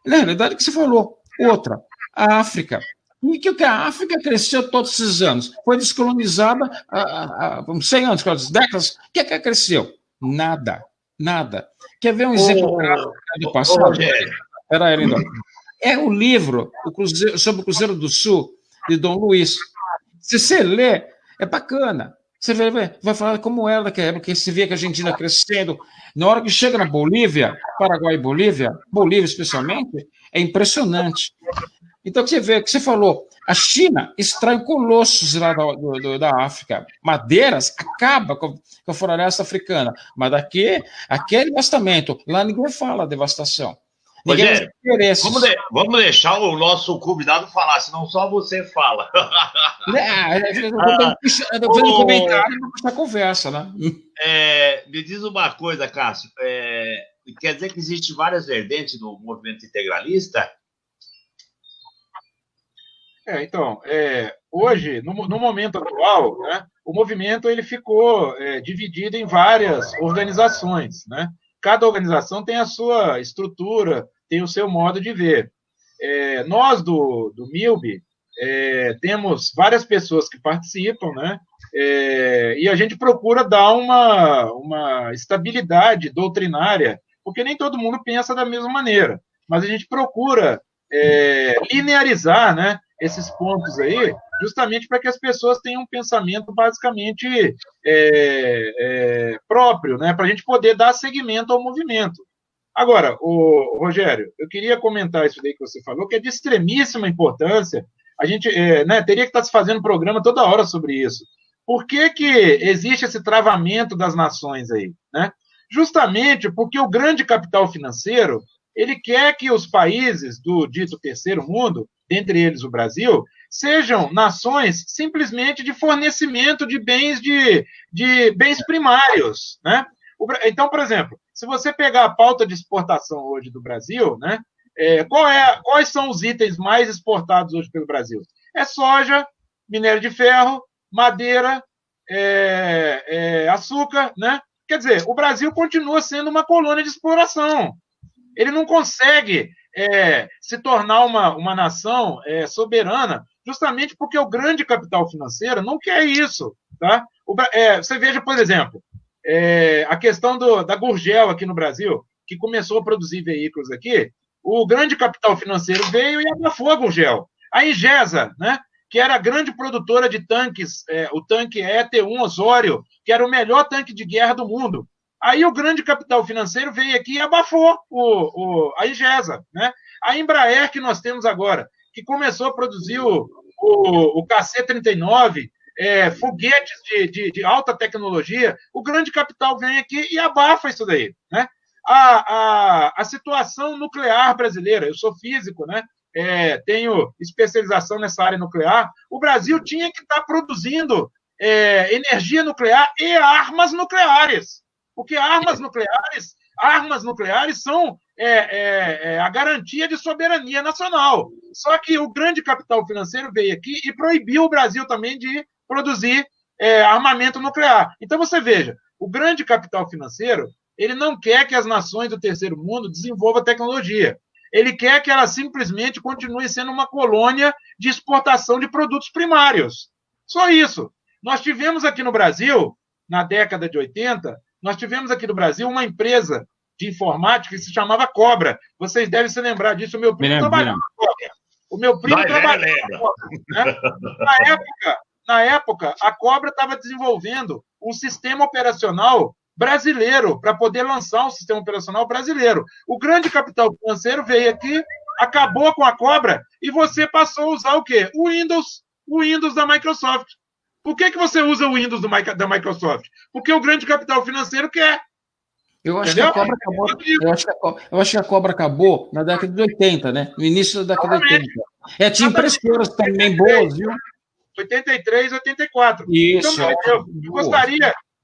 na realidade, o que você falou? Outra, a África. E que a África cresceu todos esses anos? Foi descolonizada há 100 anos, 40 décadas. O que cresceu? Nada. Nada. Quer ver um exemplo do passado? Era ele, então. É o livro sobre o Cruzeiro do Sul, de Dom Luiz. Se você lê, é bacana. Você vai falar como era naquela época, você vê que a Argentina crescendo. Na hora que chega na Bolívia, Paraguai e Bolívia especialmente, é impressionante. Então, você vê o que você falou, a China extrai colossos lá da África, madeiras, acaba com a floresta africana, mas aquele devastamento, lá ninguém fala devastação. Rogério, vamos deixar o nosso convidado falar, senão só você fala. Eu tô fazendo comentário para puxar a conversa, né? Me diz uma coisa, Cássio, quer dizer que existe várias vertentes do movimento integralista? Então, hoje, no momento atual, né, o movimento ele ficou dividido em várias organizações, né? Cada organização tem a sua estrutura, tem o seu modo de ver. nós do MILB temos várias pessoas que participam, né? E a gente procura dar uma estabilidade doutrinária, porque nem todo mundo pensa da mesma maneira, mas a gente procura linearizar, né, esses pontos aí, justamente para que as pessoas tenham um pensamento basicamente próprio, né, para a gente poder dar seguimento ao movimento. Agora, Rogério, eu queria comentar isso daí que você falou, que é de extremíssima importância. A gente teria que estar se fazendo programa toda hora sobre isso. Por que existe esse travamento das nações aí, né? Justamente porque o grande capital financeiro, ele quer que os países do dito terceiro mundo, dentre eles o Brasil, sejam nações simplesmente de fornecimento de bens bens primários, né? Então, por exemplo, se você pegar a pauta de exportação hoje do Brasil, né? Quais são os itens mais exportados hoje pelo Brasil? É soja, minério de ferro, madeira, açúcar, né? Quer dizer, o Brasil continua sendo uma colônia de exploração. Ele não consegue se tornar uma nação soberana, justamente porque o grande capital financeiro não quer isso. Tá? Você veja, por exemplo, a questão da Gurgel aqui no Brasil, que começou a produzir veículos aqui, o grande capital financeiro veio e abafou a Gurgel. A Ingesa, né, que era a grande produtora de tanques, o tanque ET-1 Osório, que era o melhor tanque de guerra do mundo. Aí o grande capital financeiro veio aqui e abafou a Ingesa. Né? A Embraer, que nós temos agora, que começou a produzir o KC-39, foguetes de alta tecnologia, o grande capital vem aqui e abafa isso daí. Né? A situação nuclear brasileira, eu sou físico, né? Tenho especialização nessa área nuclear, o Brasil tinha que estar produzindo energia nuclear e armas nucleares, porque armas nucleares são a garantia de soberania nacional. Só que o grande capital financeiro veio aqui e proibiu o Brasil também de produzir armamento nuclear. Então, você veja, o grande capital financeiro, ele não quer que as nações do terceiro mundo desenvolvam tecnologia. Ele quer que ela simplesmente continue sendo uma colônia de exportação de produtos primários. Só isso. Nós tivemos aqui no Brasil, na década de 80, nós tivemos aqui no Brasil uma empresa de informática que se chamava Cobra. Vocês devem se lembrar disso. O meu primo trabalhava na Cobra. O meu primo trabalhava na Cobra. Né? Na época, a Cobra estava desenvolvendo um sistema operacional brasileiro, para poder lançar um sistema operacional brasileiro. O grande capital financeiro veio aqui, acabou com a Cobra, e você passou a usar o quê? O Windows da Microsoft. Por que você usa o Windows da Microsoft? Porque o grande capital financeiro quer. Eu acho que a Cobra acabou. Eu acho que a Cobra acabou na década de 80, né? No início da década de 80. Tinha impressoras também boas, viu? 83, 84. Isso. Então,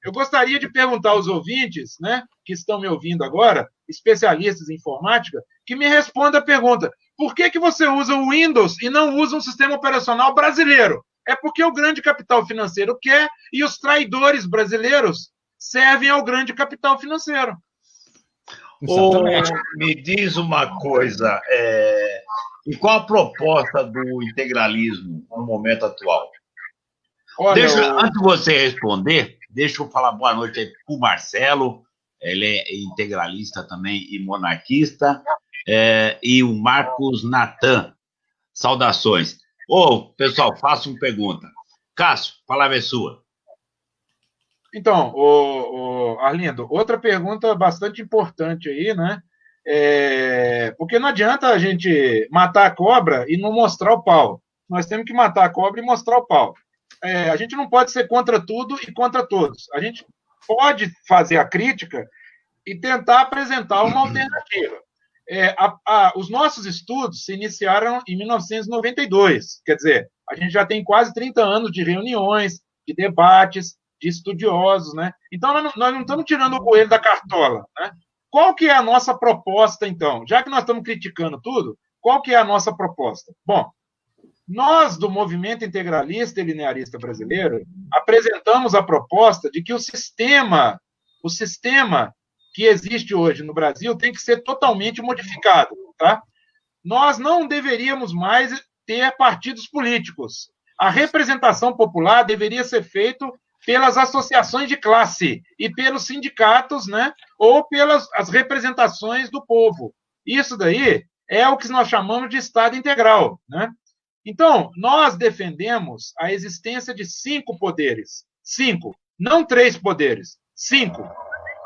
eu gostaria de perguntar aos ouvintes, né, que estão me ouvindo agora, especialistas em informática, que me respondam a pergunta: por que você usa o Windows e não usa um sistema operacional brasileiro? É porque o grande capital financeiro quer e os traidores brasileiros servem ao grande capital financeiro. Me diz uma coisa, e qual a proposta do integralismo no momento atual? Olha, Antes de você responder, deixa eu falar boa noite aí para o Marcelo, ele é integralista também e monarquista, e o Marcos Natan. Saudações. Pessoal, faço uma pergunta. Cássio, a palavra é sua. Então, Arlindo, outra pergunta bastante importante aí, né? Porque não adianta a gente matar a cobra e não mostrar o pau. Nós temos que matar a cobra e mostrar o pau. A gente não pode ser contra tudo e contra todos. A gente pode fazer a crítica e tentar apresentar uma alternativa. Os nossos estudos se iniciaram em 1992. Quer dizer, a gente já tem quase 30 anos de reuniões, de debates, de estudiosos, né? Então, nós não estamos tirando o coelho da cartola, né? Qual que é a nossa proposta, então? Já que nós estamos criticando tudo, qual que é a nossa proposta? Bom, nós, do movimento integralista e linearista brasileiro, apresentamos a proposta de que o sistema que existe hoje no Brasil tem que ser totalmente modificado, tá? nós não deveríamos mais ter partidos políticos. A representação popular deveria ser feita pelas associações de classe e pelos sindicatos, né, ou pelas as representações do povo. Isso daí é o que nós chamamos de Estado integral, né? Então, nós defendemos a existência de 5 poderes. 5, não 3 poderes, 5.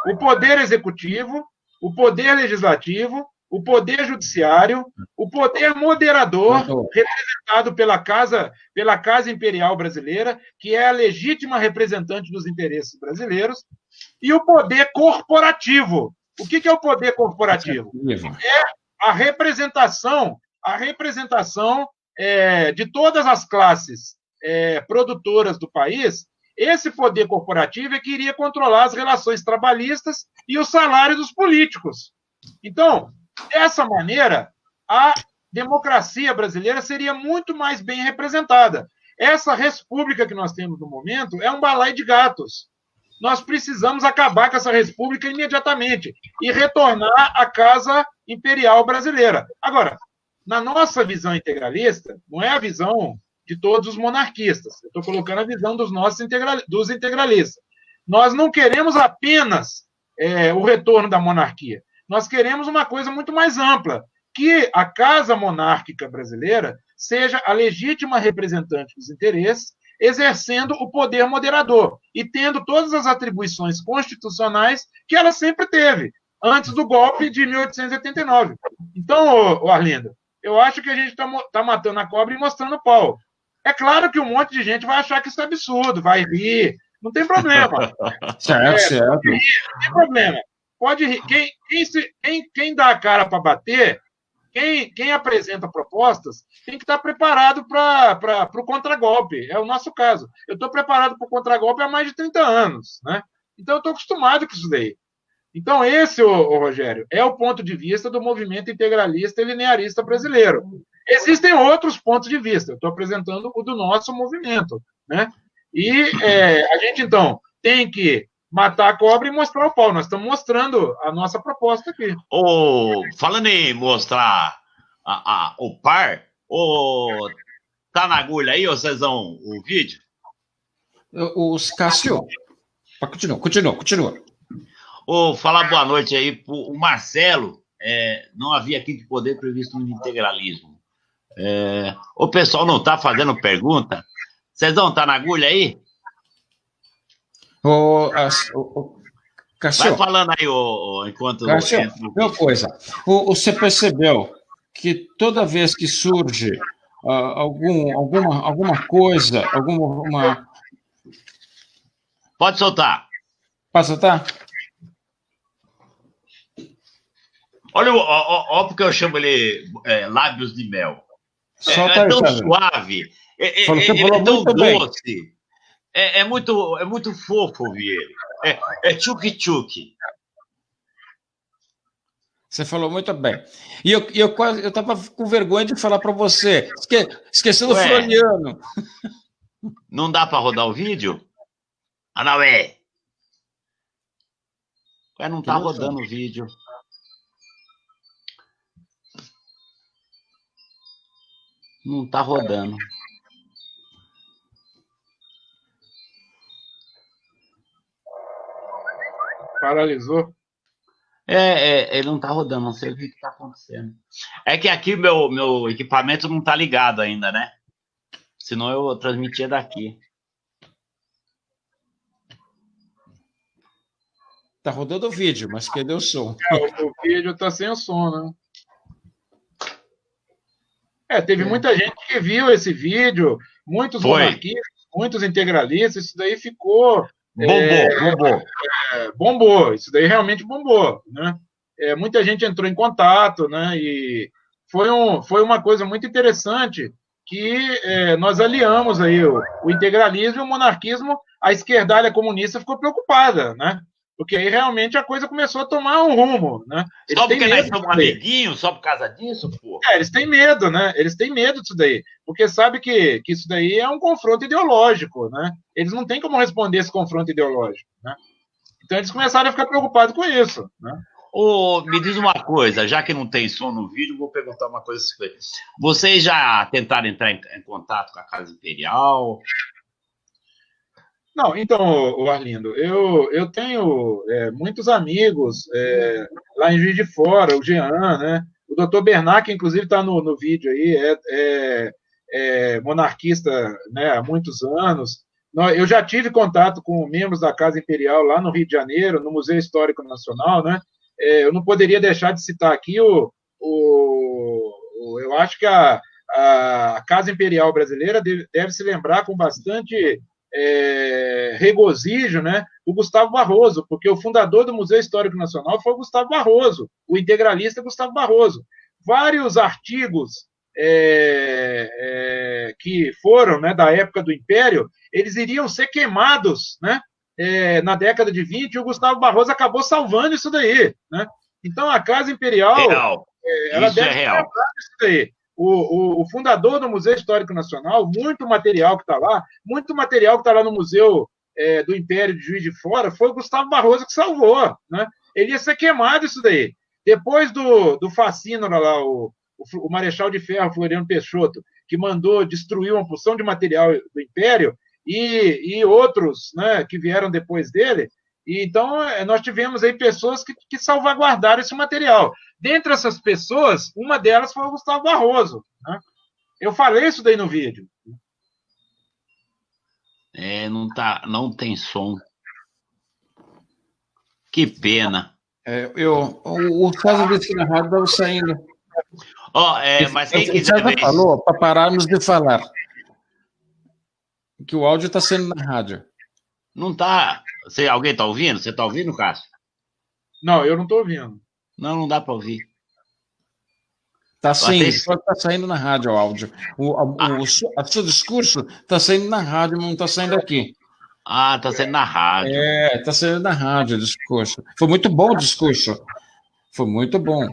O poder executivo, o poder legislativo, o poder judiciário, o poder moderador, representado pela Casa Imperial Brasileira, que é a legítima representante dos interesses brasileiros, e o poder corporativo. O que é o poder corporativo? É a representação de todas as classes produtoras do país. Esse poder corporativo é que iria controlar as relações trabalhistas e o salário dos políticos. Então, dessa maneira, a democracia brasileira seria muito mais bem representada. Essa república que nós temos no momento é um balaio de gatos. Nós precisamos acabar com essa república imediatamente e retornar à Casa Imperial Brasileira. Agora, na nossa visão integralista, não é a visão de todos os monarquistas. Eu estou colocando a visão dos nossos dos integralistas. Nós não queremos apenas o retorno da monarquia. Nós queremos uma coisa muito mais ampla, que a Casa Monárquica Brasileira seja a legítima representante dos interesses, exercendo o poder moderador e tendo todas as atribuições constitucionais que ela sempre teve, antes do golpe de 1889. Então, Arlindo, eu acho que a gente está matando a cobra e mostrando o pau. É claro que um monte de gente vai achar que isso é absurdo, vai rir, não tem problema. Certo. Não tem problema. Pode rir. Quem dá a cara para bater, quem apresenta propostas, tem que estar preparado para o contragolpe. É o nosso caso. Eu estou preparado para o contragolpe há mais de 30 anos, né? Então, eu estou acostumado com isso daí. Então, esse, Rogério, é o ponto de vista do movimento integralista e linearista brasileiro. Existem outros pontos de vista. Eu estou apresentando o do nosso movimento, né? E a gente, então, tem que matar a cobra e mostrar o pau. Nós estamos mostrando a nossa proposta aqui. Falando em mostrar o par, tá na agulha aí, Cezão, o vídeo? Os Cássio. Continua. Falar boa noite aí pro o Marcelo. Não havia aqui de poder previsto no integralismo. O pessoal não tá fazendo pergunta. Cezão, tá na agulha aí? Cássio, vai falando aí, enquanto... Cássio, uma coisa. Você percebeu que toda vez que surge alguma coisa, Pode soltar. Pode soltar? Olha porque eu chamo ele lábios de mel. Solta É tão aí, suave. Você Ele falou é tão muito bem. doce. É muito fofo ouvir ele. É tchuki-tchuki. Você falou muito bem. E eu estava com vergonha de falar para você. Esqueceu do Floriano. Não dá para rodar o vídeo? Anauê. Não tá rodando o vídeo. Não tá rodando. Paralisou. Ele não tá rodando, não sei o que tá acontecendo. É que aqui meu equipamento não tá ligado ainda, né? Senão eu transmitia daqui. Tá rodando o vídeo, mas cadê o som? O vídeo tá sem o som, né? Teve muita gente que viu esse vídeo, muitos monarquistas, muitos integralistas, isso daí ficou... Bombou, isso daí realmente bombou, né? Muita gente entrou em contato, né? E foi uma coisa muito interessante que nós aliamos aí o integralismo e o monarquismo. A esquerdalha comunista ficou preocupada, né? Porque aí realmente a coisa começou a tomar um rumo, né? Só porque nós somos amiguinhos, só por causa disso, pô? Eles têm medo, né? Eles têm medo disso daí, porque sabe que isso daí é um confronto ideológico, né? Eles não têm como responder esse confronto ideológico, né? Então eles começaram a ficar preocupados com isso, né? Me diz uma coisa, já que não tem som no vídeo, vou perguntar uma coisa. Vocês já tentaram entrar em contato com a Casa Imperial? Não, então, Arlindo, eu tenho muitos amigos lá em Juiz de Fora, o Jean, né? O doutor Bernard, que inclusive está no vídeo aí, é monarquista, né, há muitos anos. Eu já tive contato com membros da Casa Imperial lá no Rio de Janeiro, no Museu Histórico Nacional, né? Eu não poderia deixar de citar aqui eu acho que a Casa Imperial brasileira deve se lembrar com bastante regozijo, né, o Gustavo Barroso, porque o fundador do Museu Histórico Nacional foi o Gustavo Barroso, o integralista Gustavo Barroso. Vários artigos que foram, né, da época do Império, eles iriam ser queimados, né, na década de 20, e o Gustavo Barroso acabou salvando isso daí, né? Então, a Casa Imperial, ela deve lembrar isso daí. O fundador do Museu Histórico Nacional, muito material que está lá no Museu do Império de Juiz de Fora, foi o Gustavo Barroso que salvou, né? Ele ia ser queimado isso daí. Depois do fascínio lá, o Marechal de Ferro, Floriano Peixoto, que mandou destruir uma porção de material do Império, e outros, né, que vieram depois dele. E então, nós tivemos aí pessoas que salvaguardaram esse material. Dentre essas pessoas, uma delas foi o Gustavo Barroso, né? Eu falei isso daí no vídeo. Não tem som. Que pena. O César disse que na rádio estava saindo. Mas quem quiser César falou para pararmos de falar. Que o áudio está sendo na rádio. Não está. Alguém está ouvindo? Você está ouvindo, Cássio? Não, eu não estou ouvindo. Não dá para ouvir. Está saindo, só está saindo na rádio o áudio. O seu discurso está saindo na rádio, não está saindo aqui. Está saindo na rádio. Está saindo na rádio o discurso. Foi muito bom o discurso. Foi muito bom.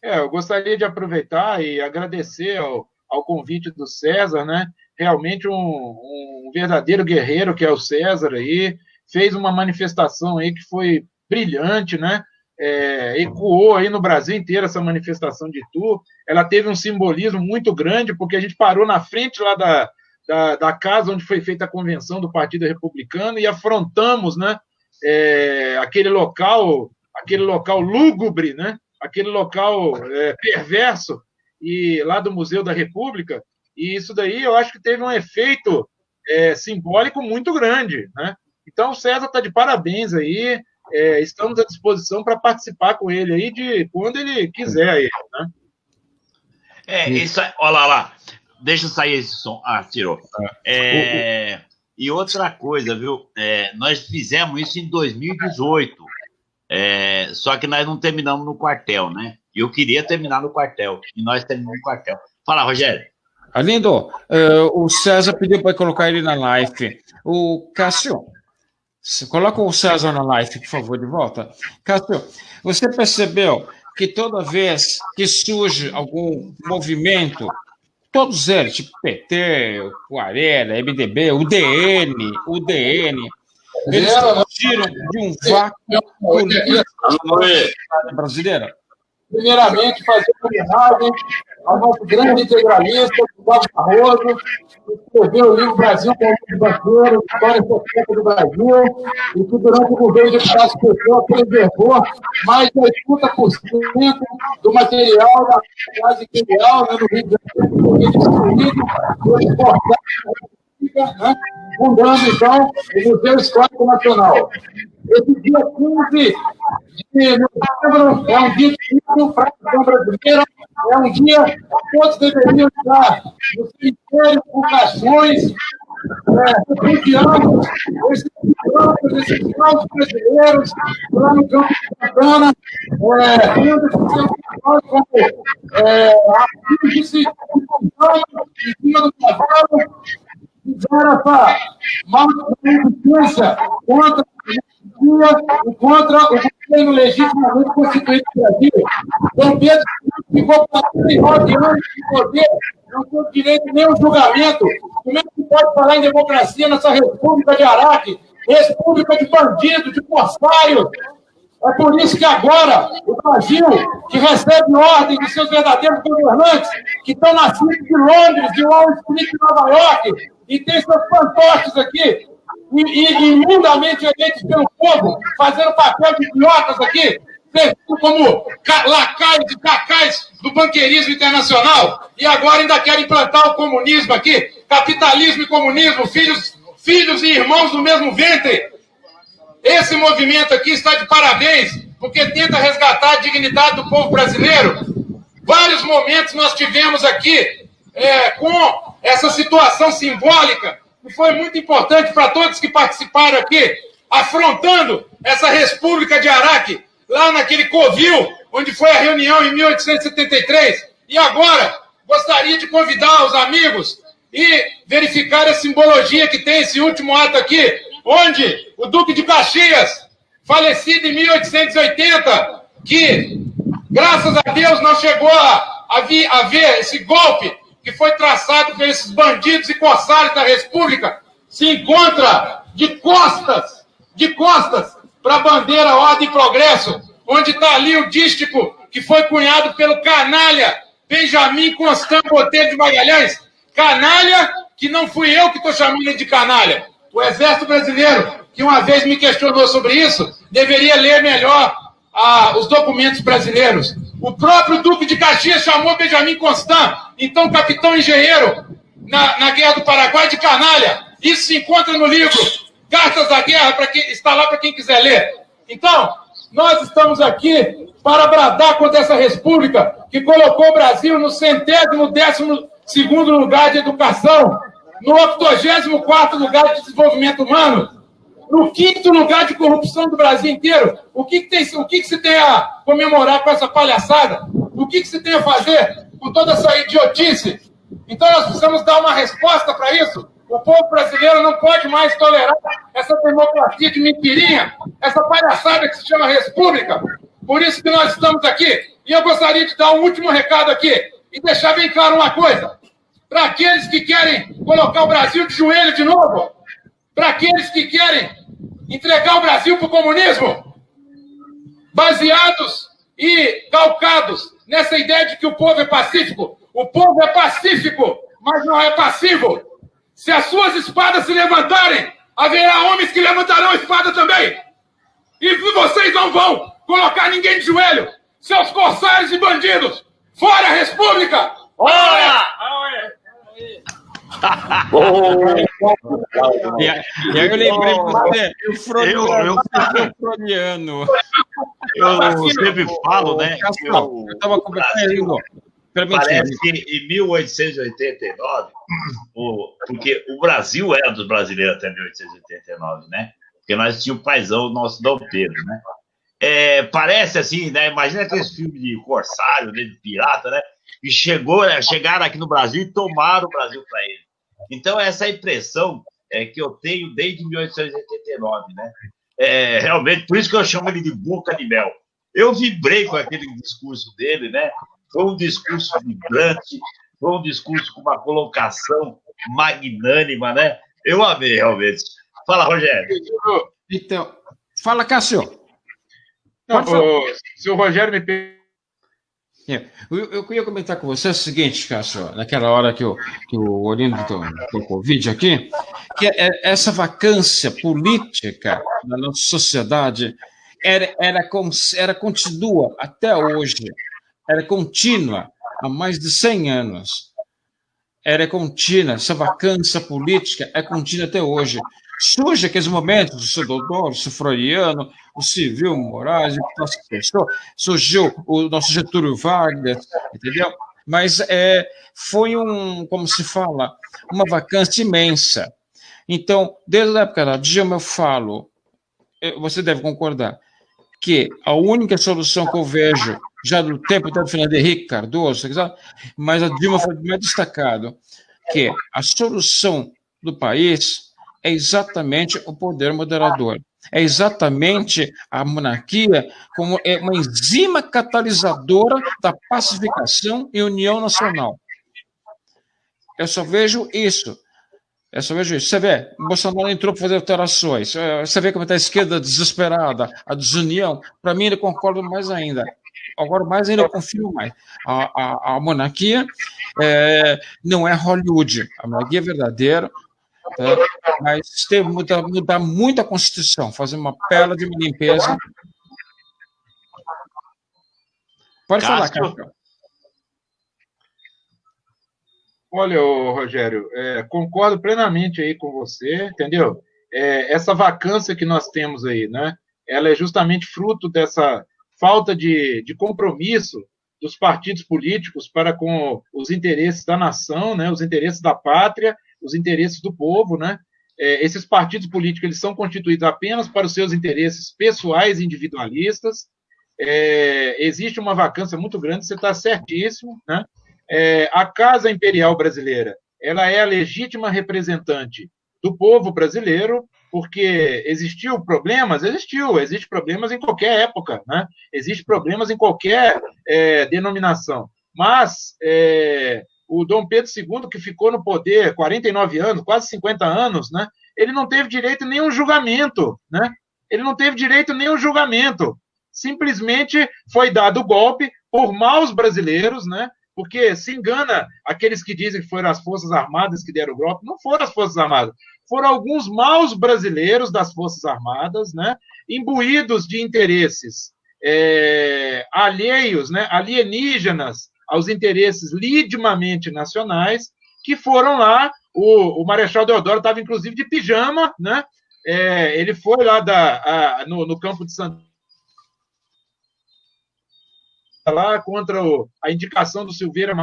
Eu gostaria de aproveitar e agradecer ao convite do César, né? Realmente um verdadeiro guerreiro que é o César aí, fez uma manifestação aí que foi brilhante, né? Ecoou aí no Brasil inteiro essa manifestação de Itu. Ela teve um simbolismo muito grande, porque a gente parou na frente lá da casa onde foi feita a convenção do Partido Republicano e afrontamos, né, aquele local lúgubre, né? Aquele local perverso, e lá do Museu da República, e isso daí eu acho que teve um efeito simbólico muito grande, né? Então o César está de parabéns aí, estamos à disposição para participar com ele aí de quando ele quiser aí, né? Isso aí, olha lá, deixa sair esse som. Tirou. E outra coisa, viu? Nós fizemos isso em 2018, só que nós não terminamos no quartel, né? Eu queria terminar no quartel, e nós terminamos no quartel. Fala, Rogério. Arlindo, o César pediu para colocar ele na live. O Cássio, coloca o César na live, por favor, de volta. Cássio, você percebeu que toda vez que surge algum movimento, todos eles, tipo PT, o Arela, MDB, o DN, eles surgiram de um vácuo brasileira? Primeiramente, fazer uma homenagem ao nosso grande integralista, Gustavo Barroso, que escreveu o livro Brasil como Banqueiro, História Secreta do Brasil, e que durante o governo de Cássio Pessoa preservou mais de 80% do material da Casa Imperial, né, no Rio de Janeiro, foi exportado, né, fundando, então, o Museu Histórico Nacional. Esse dia 15 de novembro é um dia típico para a nação brasileira, é um dia que todos deveriam estar no cemitério com caixões, repudiando esses campos brasileiros, lá no campo de Santana, tendo esse seu como artífice de campanha em cima do cavalo, fizeram essa resistência contra o governo legitimamente constituído do Brasil. Dom Pedro ficou 49 anos de poder, não teve direito nem ao julgamento. Como é que pode falar em democracia nessa república de Araque, república de bandidos, de corsários. É por isso que agora o Brasil, que recebe ordem de seus verdadeiros governantes, que estão nascidos de Londres, de Wall Street, de Nova York, e tem seus fantoches aqui, e imundamente eleitos pelo povo, fazendo papel de idiotas aqui, como lacaios e cacais do banqueirismo internacional, e agora ainda querem implantar o comunismo aqui, capitalismo e comunismo, filhos e irmãos do mesmo ventre. Esse movimento aqui está de parabéns, porque tenta resgatar a dignidade do povo brasileiro. Vários momentos nós tivemos aqui com essa situação simbólica, que foi muito importante para todos que participaram aqui, afrontando essa República de Araque, lá naquele covil, onde foi a reunião em 1873. E agora, gostaria de convidar os amigos e verificar a simbologia que tem esse último ato aqui, onde o Duque de Caxias, falecido em 1880, que, graças a Deus, não chegou a ver esse golpe que foi traçado por esses bandidos e corsários da República, se encontra de costas para a bandeira Ordem e Progresso, onde está ali o dístico que foi cunhado pelo canalha Benjamin Constant Botelho de Magalhães, canalha que não fui eu que estou chamando ele de canalha. O Exército Brasileiro, que uma vez me questionou sobre isso, deveria ler melhor os documentos brasileiros. O próprio Duque de Caxias chamou Benjamin Constant, então capitão engenheiro, na Guerra do Paraguai, de canalha. Isso se encontra no livro Cartas da Guerra, está lá para quem quiser ler. Então, nós estamos aqui para bradar contra essa república que colocou o Brasil no 112º lugar de educação, no 84º lugar de desenvolvimento humano, no 5º lugar de corrupção do Brasil inteiro. O que se tem a comemorar com essa palhaçada? O que se tem a fazer com toda essa idiotice? Então nós precisamos dar uma resposta para isso. O povo brasileiro não pode mais tolerar essa democracia de mentirinha, essa palhaçada que se chama república. Por isso que nós estamos aqui. E eu gostaria de dar um último recado aqui e deixar bem claro uma coisa. Para aqueles que querem colocar o Brasil de joelho de novo, para aqueles que querem entregar o Brasil para o comunismo, baseados e calcados nessa ideia de que o povo é pacífico. O povo é pacífico, mas não é passivo. Se as suas espadas se levantarem, haverá homens que levantarão a espada também. E vocês não vão colocar ninguém de joelho. Seus corsários e bandidos, fora a república! Ora! E aí eu lembrei você, o Freudiano. Eu sempre falo, né? Eu estava conversando. Parece que em 1889, porque o Brasil era dos brasileiros até 1889, né? Porque nós tínhamos o paizão, o nosso Dom Pedro, né? Parece assim, né? Imagina aqueles filmes de corsário, né? De pirata, né? E chegaram aqui no Brasil e tomaram o Brasil para ele. Então, essa impressão que eu tenho desde 1889, né? Realmente, por isso que eu chamo ele de boca de mel. Eu vibrei com aquele discurso dele, né? Foi um discurso vibrante, foi um discurso com uma colocação magnânima, né? Eu amei, realmente. Fala, Rogério. Então, fala, Cássio. Não, se o Rogério me... Eu queria comentar com você o seguinte, Cássio, naquela hora que o Orindo tem Covid aqui, que essa vacância política na nossa sociedade era continua até hoje, era contínua há mais de 100 anos. Era contínua, essa vacância política é contínua até hoje. Surge aqueles momentos do seu Dodô, do seu Freudiano, o Civil Moraes, surgiu o nosso Getúlio Vargas, entendeu? Mas foi como se fala, uma vacância imensa. Então, desde a época da Dilma, eu falo, você deve concordar, que a única solução que eu vejo, já do tempo do Fernando Henrique Cardoso, mas a Dilma foi mais destacado, que a solução do país é exatamente o poder moderador. É exatamente a monarquia como uma enzima catalisadora da pacificação e união nacional. Eu só vejo isso. É só vejo isso. Você vê, o Bolsonaro entrou para fazer alterações. Você vê como está a esquerda desesperada, a desunião. Para mim, ele concorda mais ainda. Agora, mais ainda, eu confio mais. A monarquia não é Hollywood. A monarquia é verdadeira, tá? Mas teve que mudar muito a Constituição, fazer uma bela de uma limpeza. Pode falar, Cássio. Olha, Rogério, concordo plenamente aí com você, entendeu? Essa vacância que nós temos aí, né? Ela é justamente fruto dessa falta de compromisso dos partidos políticos para com os interesses da nação, né? Os interesses da pátria, os interesses do povo, né? Esses partidos políticos eles são constituídos apenas para os seus interesses pessoais e individualistas. Existe uma vacância muito grande, você está certíssimo, né? A Casa Imperial Brasileira, ela é a legítima representante do povo brasileiro, porque existem problemas em qualquer época, né? Existem problemas em qualquer denominação, mas o Dom Pedro II, que ficou no poder 49 anos, quase 50 anos, né? Ele não teve direito a nenhum julgamento, né? Ele não teve direito a nenhum julgamento, simplesmente foi dado o golpe por maus brasileiros, né? Porque se engana aqueles que dizem que foram as Forças Armadas que deram o golpe, não foram as Forças Armadas, foram alguns maus brasileiros das Forças Armadas, né, imbuídos de interesses alheios, né, alienígenas aos interesses lidimamente nacionais, que foram lá, o Marechal Deodoro estava inclusive de pijama, né, ele foi lá no campo de Santana, lá contra a indicação do Silveira.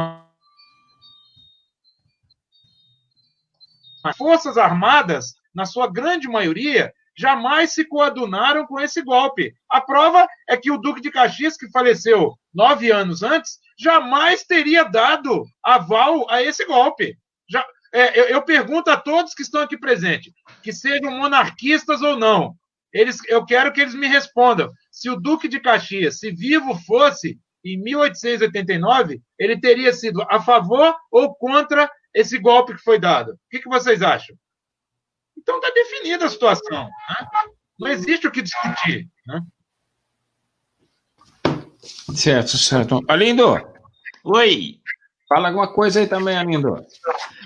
As Forças Armadas, na sua grande maioria, jamais se coadunaram com esse golpe. A prova é que o Duque de Caxias, que faleceu 9 anos antes, jamais teria dado aval a esse golpe. Eu pergunto a todos que estão aqui presentes, que sejam monarquistas ou não, eu quero que eles me respondam. Se o Duque de Caxias, se vivo fosse, em 1889, ele teria sido a favor ou contra esse golpe que foi dado. O que vocês acham? Então está definida a situação, né? Não existe o que discutir, né? Certo. Alindo! Oi! Fala alguma coisa aí também, Alindo.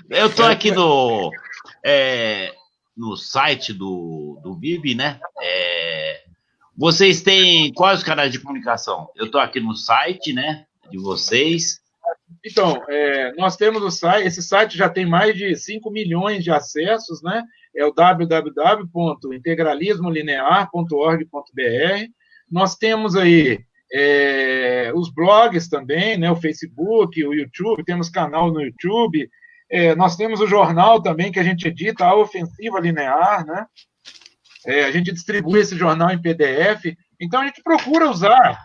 Eu estou aqui no site do BIB, né? Vocês têm quais canais de comunicação? Eu estou aqui no site, né, de vocês. Então, nós temos o site, esse site já tem mais de 5 milhões de acessos, né? É o www.integralismolinear.org.br. Nós temos aí os blogs também, né? O Facebook, o YouTube, temos canal no YouTube. Nós temos o jornal também que a gente edita, a Ofensiva Linear, né? A gente distribui esse jornal em PDF. Então, a gente procura usar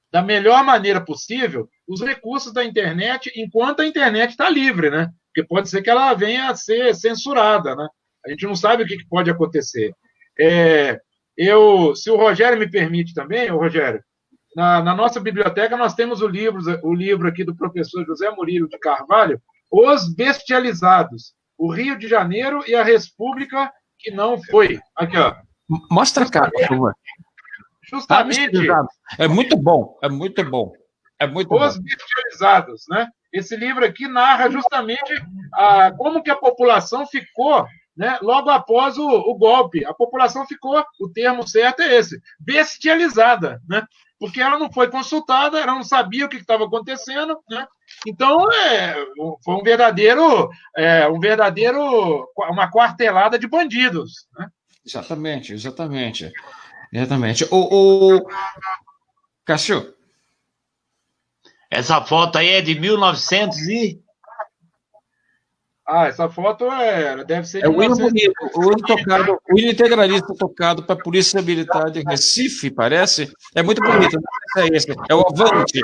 da melhor maneira possível os recursos da internet enquanto a internet está livre, né? Porque pode ser que ela venha a ser censurada, né? A gente não sabe o que pode acontecer. Se o Rogério me permite também, Rogério, na nossa biblioteca nós temos o livro aqui do professor José Murilo de Carvalho, Os Bestializados, o Rio de Janeiro e a República que não foi. Aqui, ó. Mostra a cara, por favor. Justamente. É muito bom. Os Bestializados, né? Esse livro aqui narra justamente como que a população ficou, né, logo após o golpe. A população ficou, o termo certo é esse, bestializada, né? Porque ela não foi consultada, ela não sabia o que estava acontecendo, né? Então, foi uma quartelada de bandidos, né? Exatamente. Cássio? Essa foto aí é de 1900 e... essa foto deve ser de o hino bonito, o hino integralista tocado para a Polícia Militar de Recife, parece. É muito bonito, não é esse, é o Avante.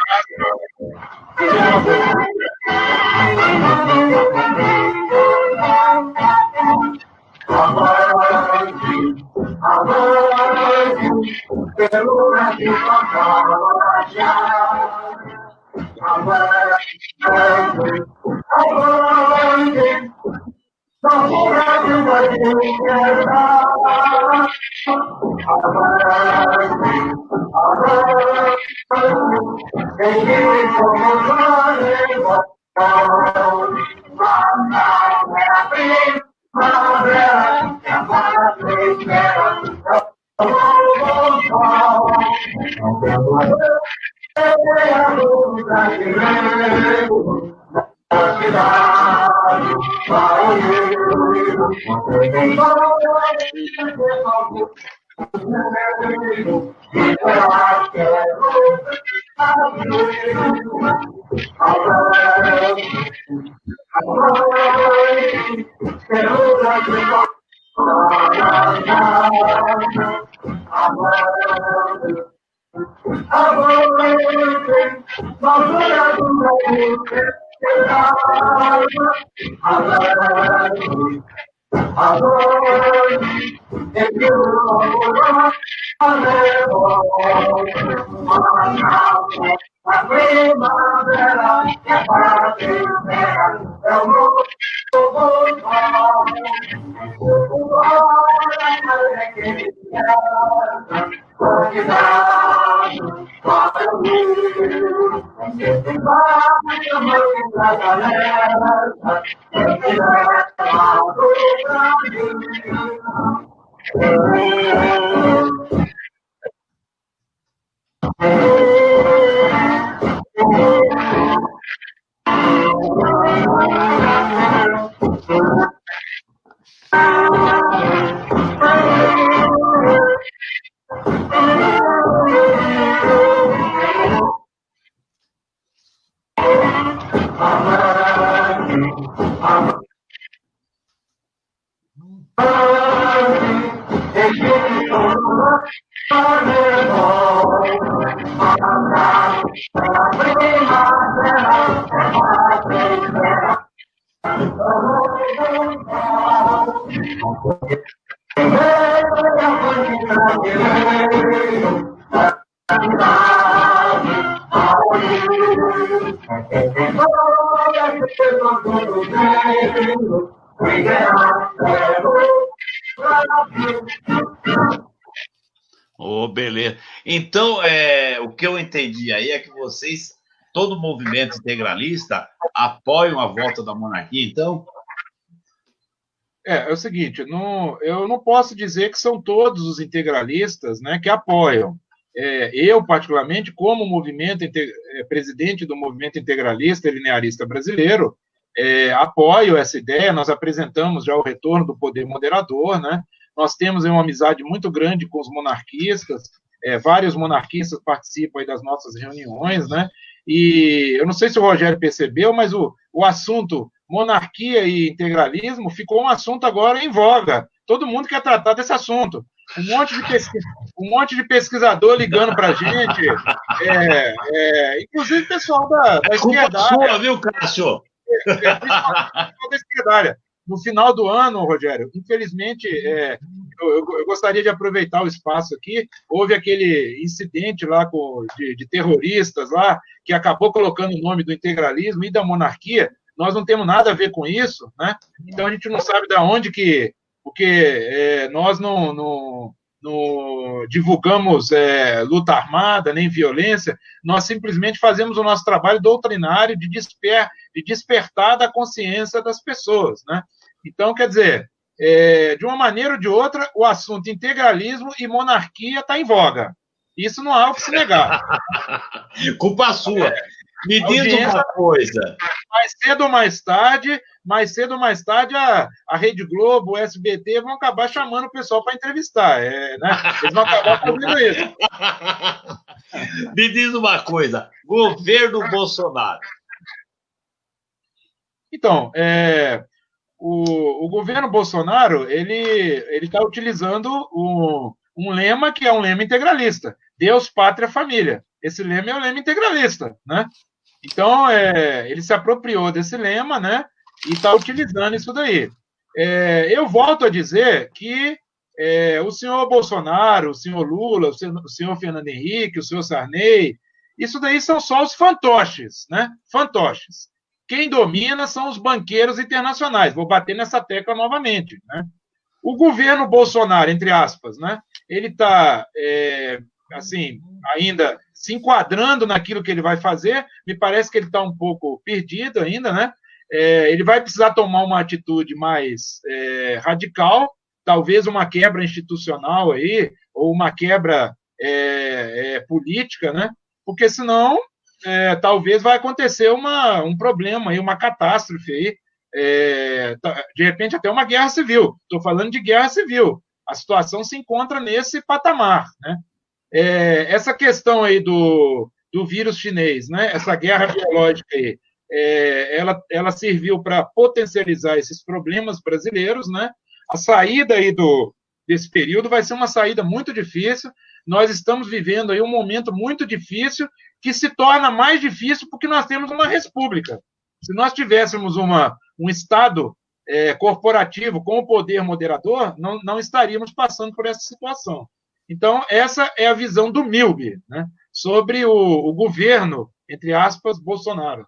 Avante, Oh, beleza. Então, o que eu entendi aí é que vocês, todo o movimento integralista, apoiam a volta da monarquia, então? É o seguinte, eu não posso dizer que são todos os integralistas, né, que apoiam. Eu, particularmente, como presidente do movimento integralista e linearista brasileiro, apoio essa ideia. Nós apresentamos já o retorno do poder moderador, né? Nós temos uma amizade muito grande com os monarquistas, vários monarquistas participam aí das nossas reuniões, né? E eu não sei se o Rogério percebeu, mas o assunto monarquia e integralismo ficou um assunto agora em voga. Todo mundo quer tratar desse assunto. Um monte de pesquisador ligando para a gente, inclusive pessoal da esquerda. Sua, viu, Cássio? Da esquerda. No final do ano, Rogério, infelizmente, eu gostaria de aproveitar o espaço aqui. Houve aquele incidente lá de terroristas lá, que acabou colocando o nome do integralismo e da monarquia. Nós não temos nada a ver com isso, né? Então a gente não sabe de onde que... Porque nós não divulgamos luta armada, nem violência, nós simplesmente fazemos o nosso trabalho doutrinário de despertar da consciência das pessoas, né? Então, quer dizer, de uma maneira ou de outra, o assunto integralismo e monarquia está em voga. Isso não há o que se negar. Culpa sua. Me diz uma coisa. Mais cedo ou mais tarde, a Rede Globo, o SBT vão acabar chamando o pessoal para entrevistar. Né? Eles vão acabar fazendo isso. Me diz uma coisa. Governo Bolsonaro. Então, o governo Bolsonaro, ele está utilizando um lema que é um lema integralista. Deus, pátria, família. Esse lema é um lema integralista, né? Então, ele se apropriou desse lema, né? E está utilizando isso daí. Eu volto a dizer que o senhor Bolsonaro, o senhor Lula, o senhor Fernando Henrique, o senhor Sarney, isso daí são só os fantoches, né? Fantoches. Quem domina são os banqueiros internacionais. Vou bater nessa tecla novamente, né? O governo Bolsonaro, entre aspas, né, ele está, assim, ainda se enquadrando naquilo que ele vai fazer, me parece que ele está um pouco perdido ainda, né? Ele vai precisar tomar uma atitude mais radical, talvez uma quebra institucional aí, ou uma quebra política, né? Porque senão talvez vai acontecer um problema aí, uma catástrofe aí, de repente até uma guerra civil. Estou falando de guerra civil. A situação se encontra nesse patamar, né? Essa questão aí do vírus chinês, né? Essa guerra biológica aí, ela serviu para potencializar esses problemas brasileiros, né? A saída aí desse período vai ser uma saída muito difícil. Nós estamos vivendo aí um momento muito difícil, que se torna mais difícil porque nós temos uma república. Se nós tivéssemos um Estado corporativo com o poder moderador, não estaríamos passando por essa situação. Então, essa é a visão do Milby, né, sobre o governo, entre aspas, Bolsonaro.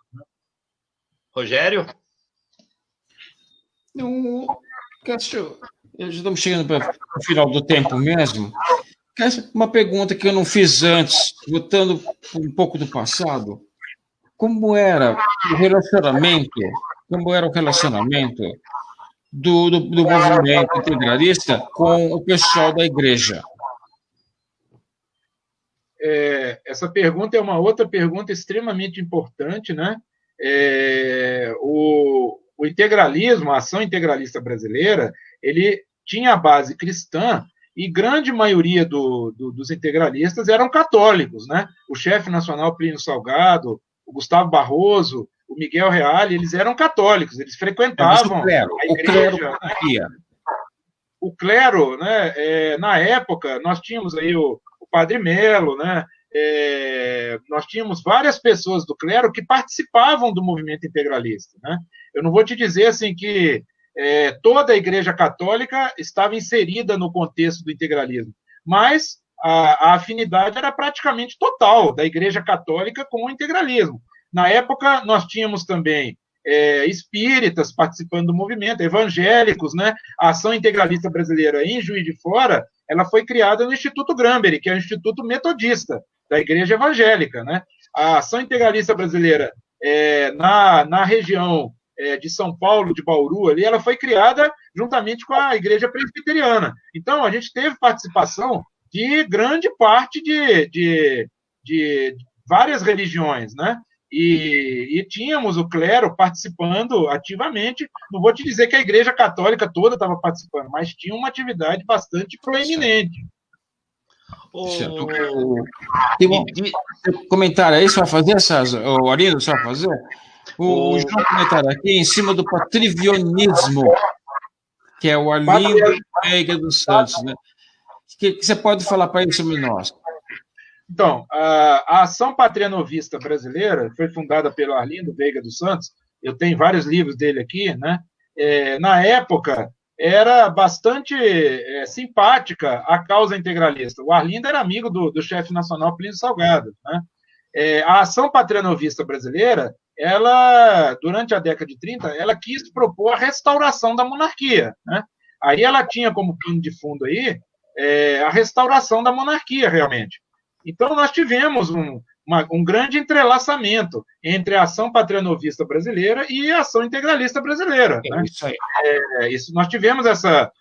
Rogério? Já estamos chegando para o final do tempo mesmo. Uma pergunta que eu não fiz antes, voltando um pouco do passado. Como era o relacionamento do movimento integralista com o pessoal da igreja? Essa pergunta é uma outra pergunta extremamente importante, né? O integralismo, a ação integralista brasileira, ele tinha a base cristã e grande maioria dos integralistas eram católicos, né? O chefe nacional Plínio Salgado, o Gustavo Barroso, o Miguel Reale, eles eram católicos, eles frequentavam a igreja. O clero, né? Na época, nós tínhamos aí o Padre Melo, né? Nós tínhamos várias pessoas do clero que participavam do movimento integralista, né? Eu não vou te dizer assim que toda a Igreja Católica estava inserida no contexto do integralismo, mas a afinidade era praticamente total da Igreja Católica com o integralismo. Na época, nós tínhamos também espíritas participando do movimento, evangélicos, né? A ação integralista brasileira em Juiz de Fora, ela foi criada no Instituto Gramberry, que é o Instituto Metodista da Igreja Evangélica, né? A ação integralista brasileira na região de São Paulo, de Bauru, ali, ela foi criada juntamente com a Igreja Presbiteriana. Então, a gente teve participação de grande parte de várias religiões, né? E tínhamos o clero participando ativamente. Não vou te dizer que a Igreja Católica toda estava participando, mas tinha uma atividade bastante proeminente. Tem um comentário aí, você vai fazer, César? O Arlindo, você vai fazer? O João comentário aqui em cima do patrivionismo, que é o Arlindo Veiga dos Santos, né? O que você pode falar para isso sobre nós? Então, a Ação Patrianovista Brasileira foi fundada pelo Arlindo Veiga dos Santos. Eu tenho vários livros dele aqui, né? Na época, era bastante simpática a causa integralista. O Arlindo era amigo do chefe nacional Plínio Salgado, né? A Ação Patrianovista Brasileira, ela, durante a década de 30, ela quis propor a restauração da monarquia, né? Aí ela tinha como pano de fundo aí a restauração da monarquia, realmente. Então, nós tivemos um grande entrelaçamento entre a ação patrianovista brasileira e a ação integralista brasileira. Né? Isso aí. Nós tivemos essa...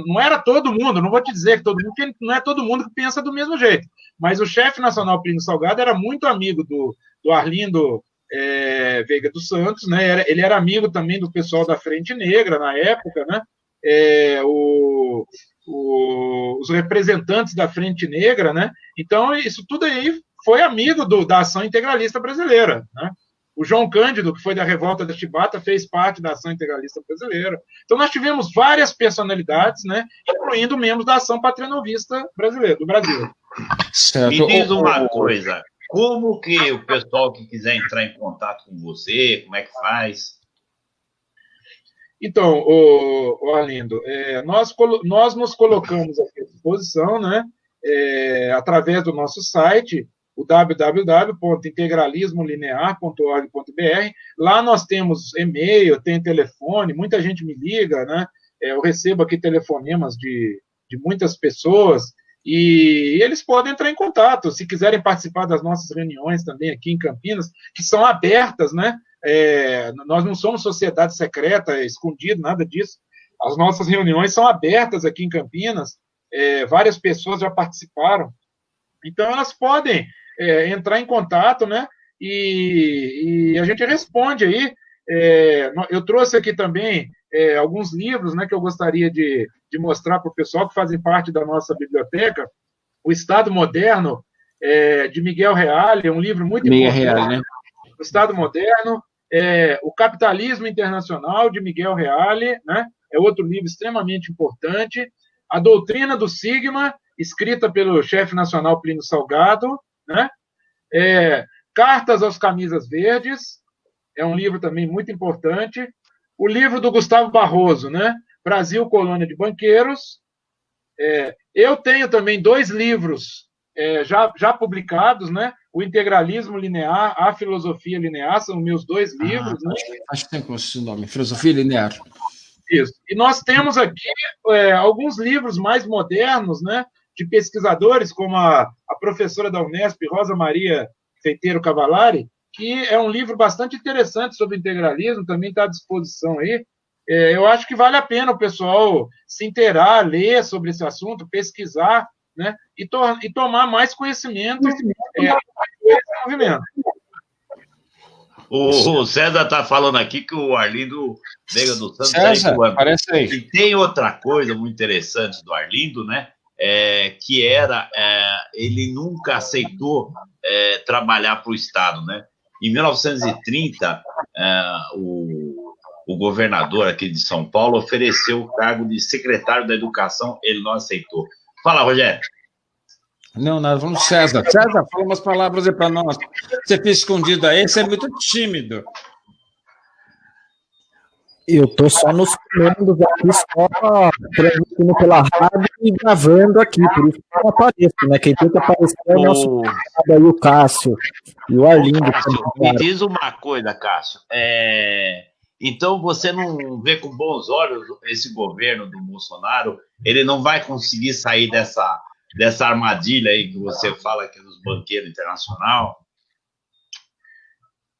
não era todo mundo, não vou te dizer que todo mundo, porque não é todo mundo que pensa do mesmo jeito, mas o chefe nacional Plínio Salgado era muito amigo do Arlindo Veiga dos Santos, né? Ele era amigo também do pessoal da Frente Negra na época, né? Os representantes da Frente Negra, né? Então, isso tudo aí foi amigo da ação integralista brasileira, né? O João Cândido, que foi da Revolta da Chibata, fez parte da ação integralista brasileira. Então, nós tivemos várias personalidades, né? Incluindo membros da ação patrianovista brasileira, do Brasil. Certo. Me diz uma coisa, como que o pessoal que quiser entrar em contato com você, como é que faz? Então, Arlindo, nós nos colocamos aqui à disposição, né, através do nosso site, o www.integralismolinear.org.br. Lá nós temos e-mail, tem telefone, muita gente me liga, né? eu recebo aqui telefonemas de muitas pessoas, e eles podem entrar em contato, se quiserem participar das nossas reuniões também aqui em Campinas, que são abertas, né? Nós não somos sociedade secreta, escondido, nada disso. As nossas reuniões são abertas aqui em Campinas, várias pessoas já participaram. Então, elas podem entrar em contato, né? E a gente responde aí. Eu trouxe aqui também alguns livros, né, que eu gostaria de mostrar para o pessoal que fazem parte da nossa biblioteca. O Estado Moderno, de Miguel Reale, é um livro muito importante. Reale, né? O Estado Moderno, O Capitalismo Internacional, de Miguel Reale, né? É outro livro extremamente importante. A Doutrina do Sigma, escrita pelo chefe nacional Plínio Salgado, né? Cartas aos Camisas Verdes, é um livro também muito importante. O livro do Gustavo Barroso, né? Brasil, Colônia de Banqueiros. Eu tenho também 2 livros já publicados, né? O Integralismo Linear, A Filosofia Linear, são meus 2 livros. Né? Acho que tem como esse nome, Filosofia Linear. Isso. E nós temos aqui alguns livros mais modernos, né? De pesquisadores, como a professora da Unesp, Rosa Maria Feiteiro Cavallari, que é um livro bastante interessante sobre integralismo, também está à disposição aí. Eu acho que vale a pena o pessoal se inteirar, ler sobre esse assunto, pesquisar, né, e tomar mais conhecimento desse movimento. O César está falando aqui que o Arlindo Veiga dos Santos César, aparece aí. E tem outra coisa muito interessante do Arlindo, né? Que ele nunca aceitou trabalhar para o Estado, né? Em 1930, o governador aqui de São Paulo ofereceu o cargo de secretário da Educação, ele não aceitou. Fala, Rogério. Não, nada, vamos César. César, fala umas palavras aí para nós. Você fica escondido aí, você é muito tímido. Eu tô só nos comandos aqui, só transmitindo pela rádio e gravando aqui, por isso que eu não apareço, né? Quem tem que aparecer é o nosso aí, o Cássio e o Arlindo. Cássio, me diz uma coisa, Cássio. Então você não vê com bons olhos esse governo do Bolsonaro? Ele não vai conseguir sair dessa armadilha aí que você fala que é dos banqueiros internacionais?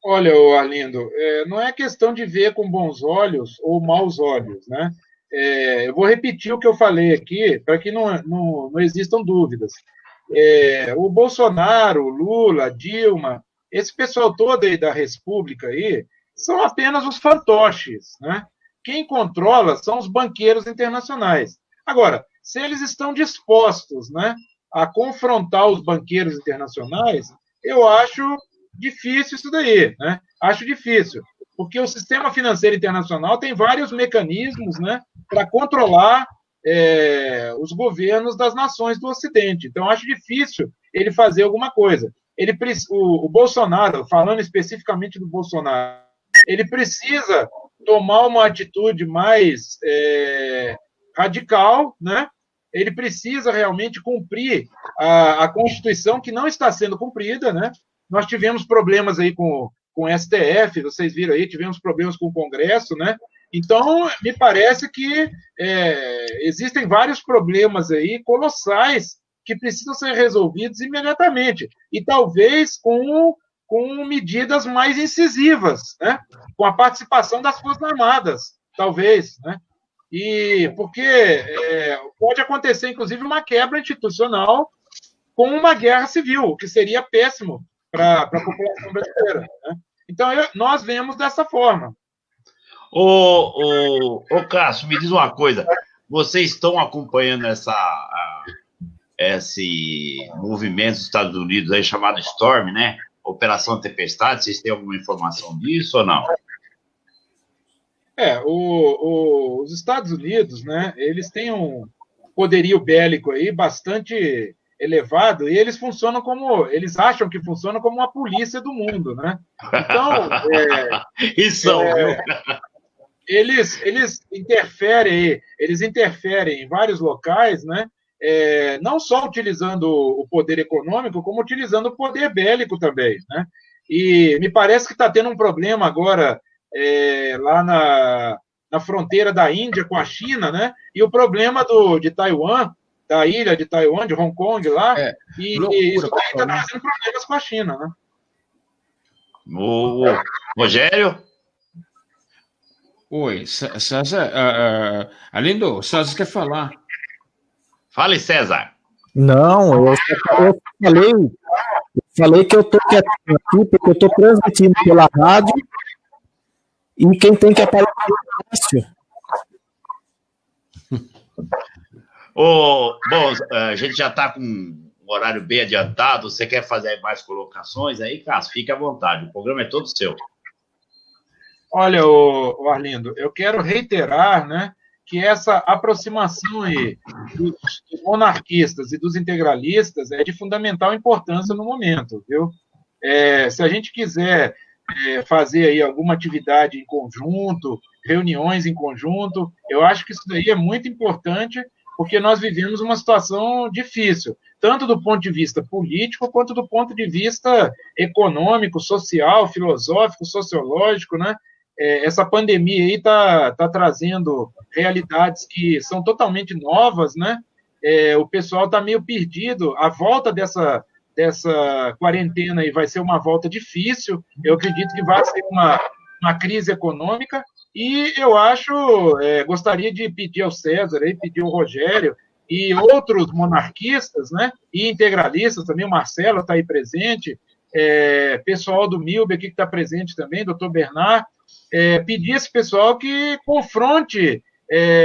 Olha, Arlindo, não é questão de ver com bons olhos ou maus olhos, né? Eu vou repetir o que eu falei aqui, para que não existam dúvidas. O Bolsonaro, o Lula, a Dilma, esse pessoal todo aí da República aí, são apenas os fantoches, né? Quem controla são os banqueiros internacionais. Agora, se eles estão dispostos, né, a confrontar os banqueiros internacionais, eu acho difícil isso daí, né? Acho difícil, porque o sistema financeiro internacional tem vários mecanismos, né, para controlar os governos das nações do Ocidente. Então, acho difícil ele fazer alguma coisa. O Bolsonaro, falando especificamente do Bolsonaro, ele precisa tomar uma atitude mais radical, né? Ele precisa realmente cumprir a Constituição, que não está sendo cumprida, né? Nós tivemos problemas aí com o STF, vocês viram aí, tivemos problemas com o Congresso, né? Então, me parece que existem vários problemas aí colossais que precisam ser resolvidos imediatamente, e talvez com medidas mais incisivas, né? Com a participação das Forças Armadas, talvez, né? E porque pode acontecer, inclusive, uma quebra institucional com uma guerra civil, o que seria péssimo para a população brasileira, né? Então, nós vemos dessa forma. Ô, Cássio, me diz uma coisa. Vocês estão acompanhando esse movimento dos Estados Unidos aí chamado Storm, né? Operação Tempestade, vocês têm alguma informação disso ou não? Os Estados Unidos, né, eles têm um poderio bélico aí bastante elevado, e eles acham que funcionam como uma polícia do mundo, né? Então, viu? Eles interferem em vários locais, né? Não só utilizando o poder econômico, como utilizando o poder bélico também, né? E me parece que está tendo um problema agora lá na na fronteira da Índia com a China, né? E o problema de Taiwan, da ilha de Taiwan, de Hong Kong lá, e isso aí está trazendo problemas com a China, né? O Rogério? Oi, César, Arlindo quer falar. Fale, César. Não, eu falei que eu tô quietinho aqui porque eu tô transmitindo pela rádio e quem tem que aparecer é fácil. Bom, a gente já está com um horário bem adiantado. Você quer fazer mais colocações aí, Cássio? Fique à vontade, o programa é todo seu. Olha, Arlindo, eu quero reiterar, né, que essa aproximação aí dos monarquistas e dos integralistas é de fundamental importância no momento, viu? Se a gente quiser fazer aí alguma atividade em conjunto, reuniões em conjunto, eu acho que isso daí é muito importante, porque nós vivemos uma situação difícil, tanto do ponto de vista político, quanto do ponto de vista econômico, social, filosófico, sociológico, né? Essa pandemia aí está trazendo realidades que são totalmente novas, né? O pessoal está meio perdido. A volta dessa quarentena aí vai ser uma volta difícil. Eu acredito que vai ser uma crise econômica. E eu gostaria de pedir ao César, pedir ao Rogério e outros monarquistas, né? E integralistas também, o Marcelo está aí presente, pessoal do MILB aqui que está presente também, doutor Bernard, pedir a esse pessoal que confronte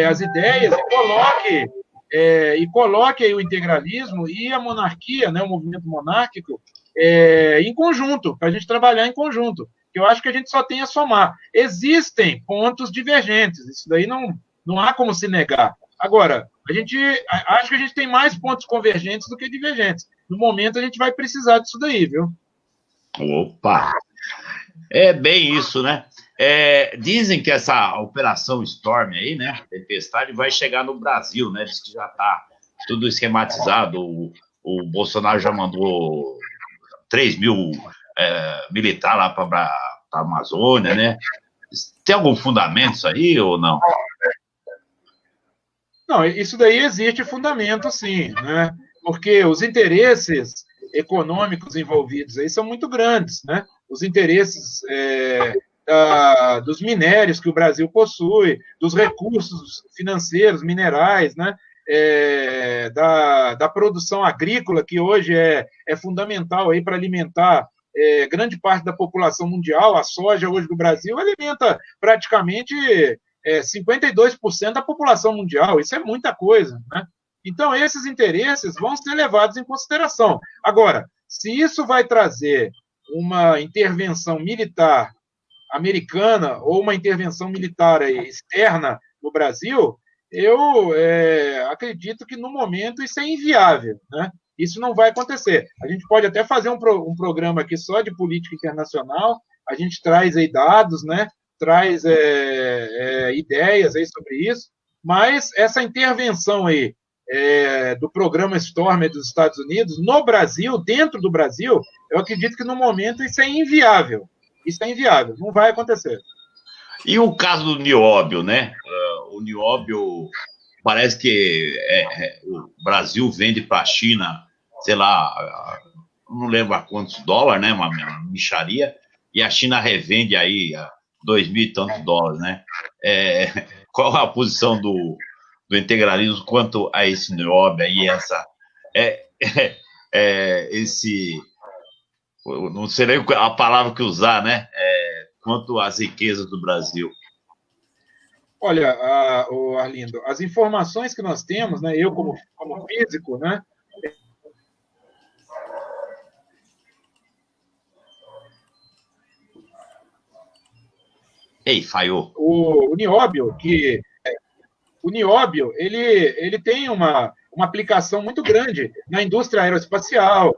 as ideias e coloque aí o integralismo e a monarquia, né, o movimento monárquico, em conjunto, para a gente trabalhar em conjunto, que eu acho que a gente só tem a somar. Existem pontos divergentes, isso daí não há como se negar. Agora, acho que a gente tem mais pontos convergentes do que divergentes. No momento, a gente vai precisar disso daí, viu? Opa! É bem isso, né? Dizem que essa operação Storm aí, né, Tempestade, vai chegar no Brasil, né? Diz que já está tudo esquematizado. O Bolsonaro já mandou 3 mil militares lá para a Amazônia, né? Tem algum fundamento isso aí ou não? Não, isso daí existe fundamento, sim, né? Porque os interesses econômicos envolvidos aí são muito grandes, né? Os interesses dos minérios que o Brasil possui, dos recursos financeiros, minerais, né? Da produção agrícola, que hoje é fundamental aí para alimentar grande parte da população mundial. A soja hoje do Brasil alimenta praticamente 52% da população mundial. Isso é muita coisa, né? Então, esses interesses vão ser levados em consideração. Agora, se isso vai trazer uma intervenção militar americana ou uma intervenção militar externa no Brasil, eu acredito que, no momento, isso é inviável, né? Isso não vai acontecer. A gente pode até fazer um programa aqui só de política internacional, a gente traz aí dados, né? Traz ideias aí sobre isso, mas essa intervenção aí do programa Storm dos Estados Unidos no Brasil, dentro do Brasil, eu acredito que no momento isso é inviável. Isso é inviável, não vai acontecer. E o caso do nióbio, né? O nióbio parece que o Brasil vende para a China, sei lá, não lembro a quantos dólares, né? Uma mixaria, e a China revende aí a 2.000 e tantos dólares, né? Qual a posição do integralismo quanto a esse nióbio aí, esse, não sei nem a palavra que usar, né? Quanto às riquezas do Brasil. Olha, Arlindo, as informações que nós temos, né? Eu como físico, né? Ei, falhou. O nióbio, ele tem uma aplicação muito grande na indústria aeroespacial,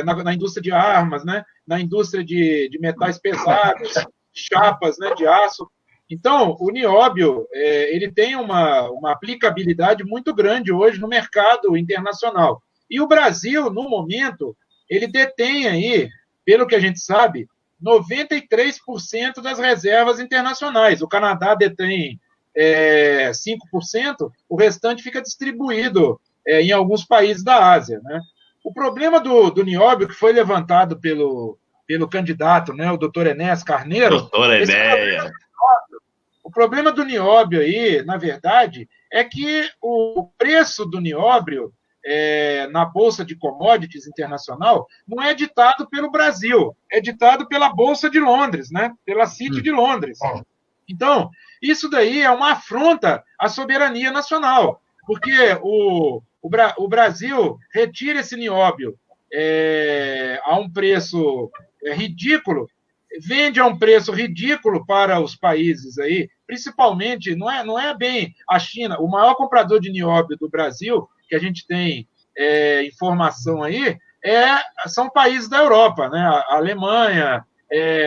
na indústria de armas, né? Na indústria de metais pesados, chapas, né? De aço. Então, o nióbio, ele tem uma aplicabilidade muito grande hoje no mercado internacional. E o Brasil, no momento, ele detém aí, pelo que a gente sabe, 93% das reservas internacionais. O Canadá detém 5%, o restante fica distribuído em alguns países da Ásia, né? O problema do nióbio, que foi levantado pelo candidato, né, o doutor Enéas Carneiro... Doutor Enéas. O problema do nióbio aí, na verdade, é que o preço do nióbio na Bolsa de Commodities Internacional não é ditado pelo Brasil, é ditado pela Bolsa de Londres, né? Pela City de Londres. Então, isso daí é uma afronta à soberania nacional, porque o Brasil retira esse nióbio a um preço ridículo, vende a um preço ridículo para os países aí, principalmente, não é bem a China, o maior comprador de nióbio do Brasil, que a gente tem informação aí, são países da Europa, né? A Alemanha,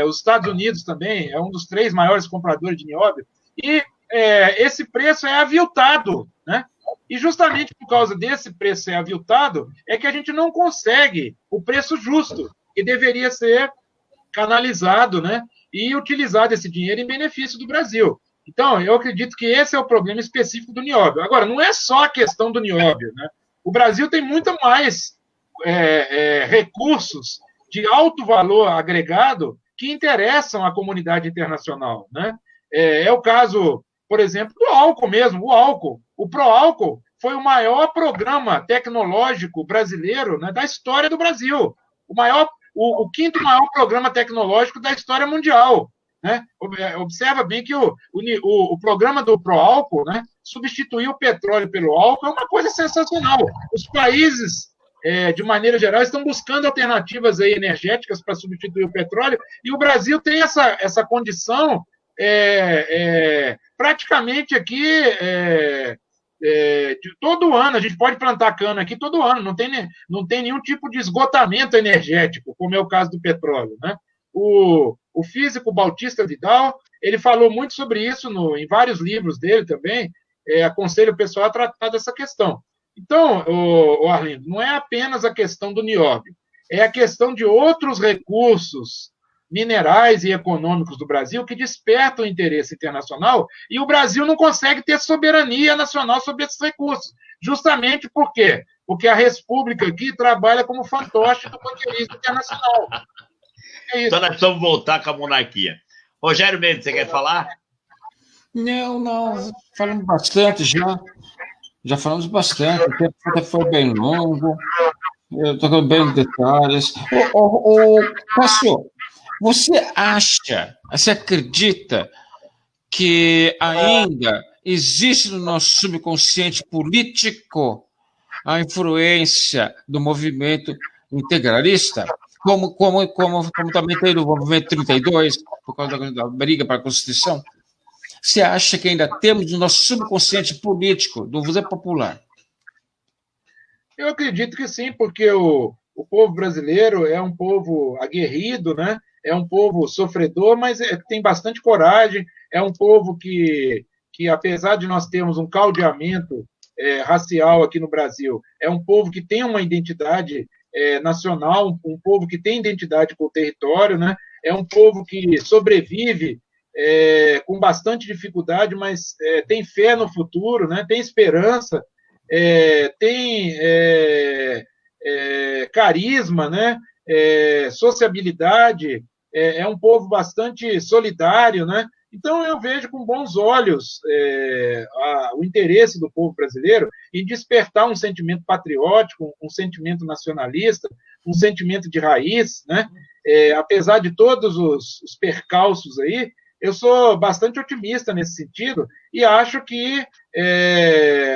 os Estados Unidos também, é um dos 3 maiores compradores de nióbio, e esse preço é aviltado, né? E justamente por causa desse preço ser aviltado, é que a gente não consegue o preço justo, que deveria ser canalizado, né, e utilizado esse dinheiro em benefício do Brasil. Então, eu acredito que esse é o problema específico do nióbio. Agora, não é só a questão do nióbio, né? O Brasil tem muito mais recursos de alto valor agregado que interessam à comunidade internacional, né? É o caso, por exemplo, do álcool mesmo. O álcool, o Proálcool, foi o maior programa tecnológico brasileiro, né, da história do Brasil. O 5º maior programa tecnológico da história mundial, né? Observa bem que o programa do Proálcool, né, substituir o petróleo pelo álcool é uma coisa sensacional. Os países, de maneira geral, estão buscando alternativas aí energéticas para substituir o petróleo, e o Brasil tem essa condição praticamente aqui de todo ano. A gente pode plantar cana aqui todo ano, não tem nenhum tipo de esgotamento energético, como é o caso do petróleo, né? O físico Bautista Vidal, ele falou muito sobre isso em vários livros dele também. Aconselho o pessoal a tratar dessa questão. Então, Arlindo, não é apenas a questão do nióbio, é a questão de outros recursos minerais e econômicos do Brasil que despertam o interesse internacional, e o Brasil não consegue ter soberania nacional sobre esses recursos. Justamente por quê? Porque a República aqui trabalha como fantoche do banqueirismo internacional. É isso. Então nós precisamos voltar com a monarquia. Rogério Mendes, você quer falar? Não. Falamos bastante já. Já falamos bastante. O tempo até foi bem longo. Eu estou bem em detalhes. Cássio, você acredita que ainda existe no nosso subconsciente político a influência do movimento integralista, como também tem do movimento 32, por causa da briga para a Constituição? Você acha que ainda temos no nosso subconsciente político, do Museu Popular? Eu acredito que sim, porque o povo brasileiro é um povo aguerrido, né? É um povo sofredor, mas tem bastante coragem. É um povo que apesar de nós termos um caldeamento racial aqui no Brasil, é um povo que tem uma identidade nacional, um povo que tem identidade com o território, né? É um povo que sobrevive com bastante dificuldade, mas tem fé no futuro, né? Tem esperança, tem carisma, né? Sociabilidade, é um povo bastante solidário, né? Então, eu vejo com bons olhos o interesse do povo brasileiro em despertar um sentimento patriótico, um sentimento nacionalista, um sentimento de raiz, né? Apesar de todos os percalços aí, eu sou bastante otimista nesse sentido e acho que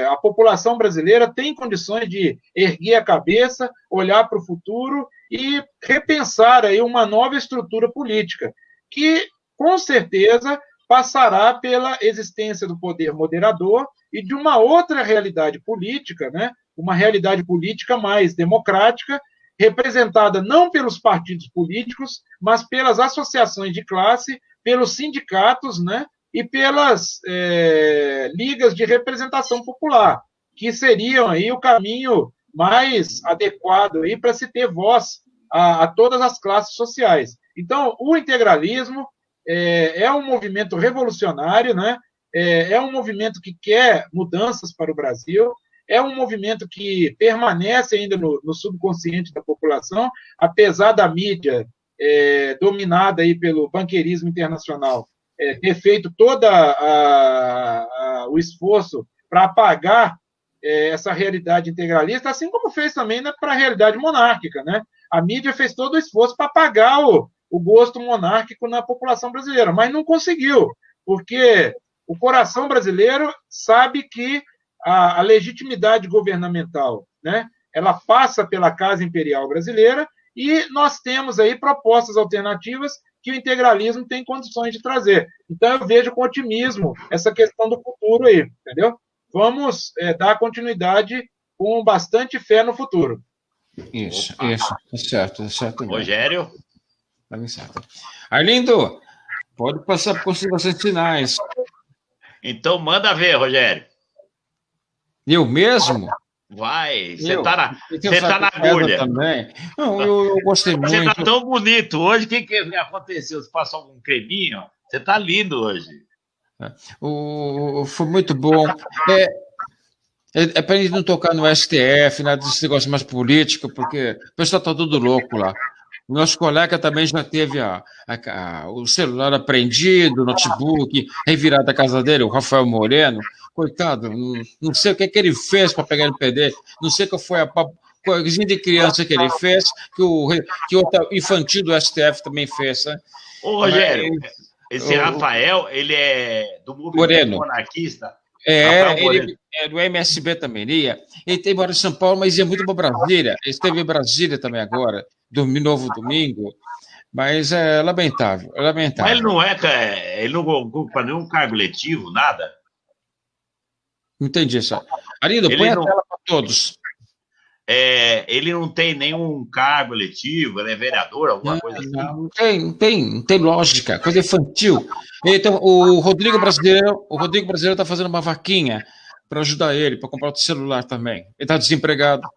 a população brasileira tem condições de erguer a cabeça, olhar para o futuro e repensar aí uma nova estrutura política, que, com certeza, passará pela existência do poder moderador e de uma outra realidade política, né? Uma realidade política mais democrática, representada não pelos partidos políticos, mas pelas associações de classe, pelos sindicatos, né? E pelas ligas de representação popular, que seriam aí o caminho mais adequado aí para se ter voz a todas as classes sociais. Então, o integralismo é um movimento revolucionário, né? é um movimento que quer mudanças para o Brasil, é um movimento que permanece ainda no subconsciente da população, apesar da mídia dominada aí pelo banqueirismo internacional ter feito todo o esforço para apagar essa realidade integralista, assim como fez também para a realidade monárquica, né? A mídia fez todo o esforço para apagar o gosto monárquico na população brasileira, mas não conseguiu, porque o coração brasileiro sabe que a legitimidade governamental, né, ela passa pela Casa Imperial Brasileira e nós temos aí propostas alternativas que o integralismo tem condições de trazer. Então, eu vejo com otimismo essa questão do futuro aí, entendeu? Vamos dar continuidade com bastante fé no futuro. Isso, tá certo. Rogério? Tá bem certo. Arlindo, pode passar por considerações finais. Então, manda ver, Rogério. Eu mesmo? Vai, você tá na pedra agulha. Também. Não, eu gostei muito. Você tá tão bonito hoje. O que aconteceu? Você passou algum creminho? Você tá lindo hoje. Foi muito bom. É para a gente não tocar no STF, nada desse negócio mais político, porque o pessoal está tudo louco lá. O nosso colega também já teve o celular apreendido, o notebook, revirado da casa dele, o Rafael Moreno. Coitado, não sei o que ele fez para pegar no pé dele, não sei qual foi a coisinha de criança que ele fez, que o infantil do STF também fez. Né? Ô, Rogério, esse Rafael, ele é do movimento monarquista? Ele é do MSB também. Ele tem mora em São Paulo, mas ia muito para Brasília. Ele esteve em Brasília também agora, novo domingo. Mas é lamentável. Mas ele não ocupa nenhum cargo letivo, nada? Entendi isso. Arlindo, põe a tela para todos. Ele não tem nenhum cargo eletivo, ele é vereador, alguma coisa assim? Não tem lógica, coisa infantil. Então, o Rodrigo Brasileiro está fazendo uma vaquinha para ajudar ele, para comprar outro celular também. Ele está desempregado.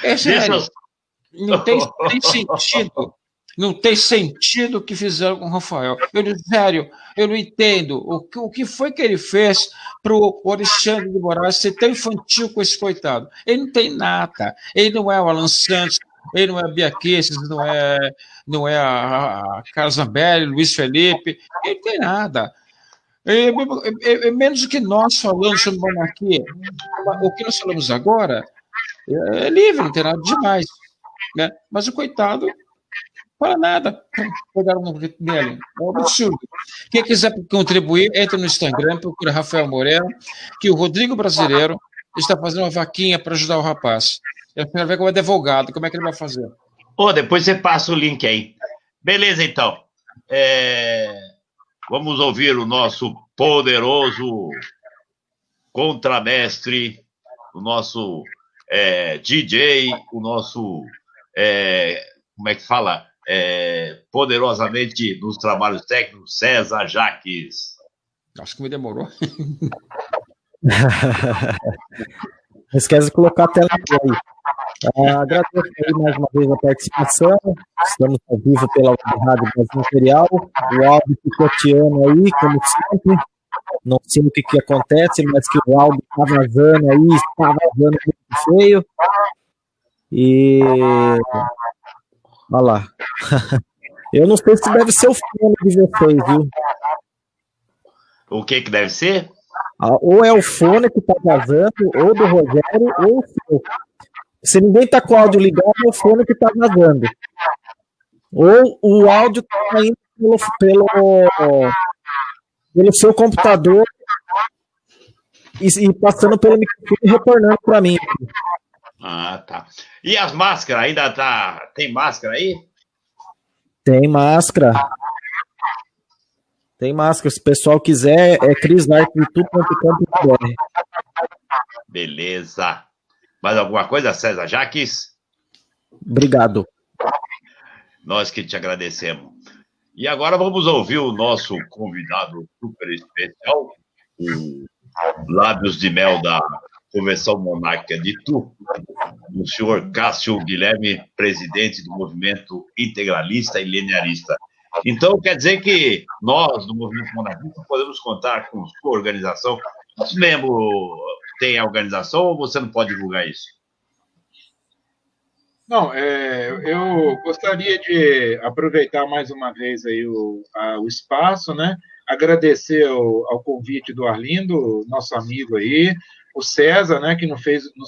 É sério. Não tem sentido. Não tem sentido o que fizeram com o Rafael. Eu não entendo o que foi que ele fez para o Alexandre de Moraes ser tão infantil com esse coitado. Ele não tem nada. Ele não é o Alan Santos, ele não é a Bia Kicis, não é a Carla Zambelli, Luiz Felipe. Ele não tem nada. É menos do que nós falamos sobre monarquia. O que nós falamos agora é livre, não tem nada demais. Né? Mas o coitado... Para nada. Pegaram no nele. É um absurdo. Quem quiser contribuir, entre no Instagram, procura Rafael Moreno, que o Rodrigo Brasileiro está fazendo uma vaquinha para ajudar o rapaz. Eu quero ver como é advogado, como é que ele vai fazer. Depois você passa o link aí. Beleza, então. Vamos ouvir o nosso poderoso contramestre, o nosso DJ, o nosso... como é que fala? Poderosamente nos trabalhos técnicos, César Jaques. Acho que me demorou. Não esquece de colocar a tela aí. Agradeço aí mais uma vez a participação. Estamos ao vivo pela Rádio Brasil Imperial. O áudio picoteando aí, como sempre. Não sei o que acontece, mas que o áudio está vazando aí, está vazando muito feio. E... olha lá. Eu não sei se deve ser o fone de vocês, viu? O que deve ser? Ou é o fone que está vazando, ou do Rogério, ou o seu. Se ninguém está com o áudio ligado, é o fone que está vazando. Ou o áudio está indo pelo seu computador e passando pelo microfone e retornando para mim. Tá. E as máscaras? Ainda tem máscara aí? Tem máscara. Tem máscara. Se o pessoal quiser, é crisartitudo.com.br. Beleza. Mais alguma coisa, César Jaques? Obrigado. Nós que te agradecemos. E agora vamos ouvir o nosso convidado super especial, o Lábios de Mel da Convenção Monárquica de Itu, o senhor Cássio Guilherme, presidente do movimento integralista e linearista. Então, quer dizer que nós, do Movimento Monarquista, podemos contar com sua organização. Os membros têm a organização ou você não pode divulgar isso? Não, eu gostaria de aproveitar mais uma vez aí o espaço, né? Agradecer ao convite do Arlindo, nosso amigo aí, o César, né, que nos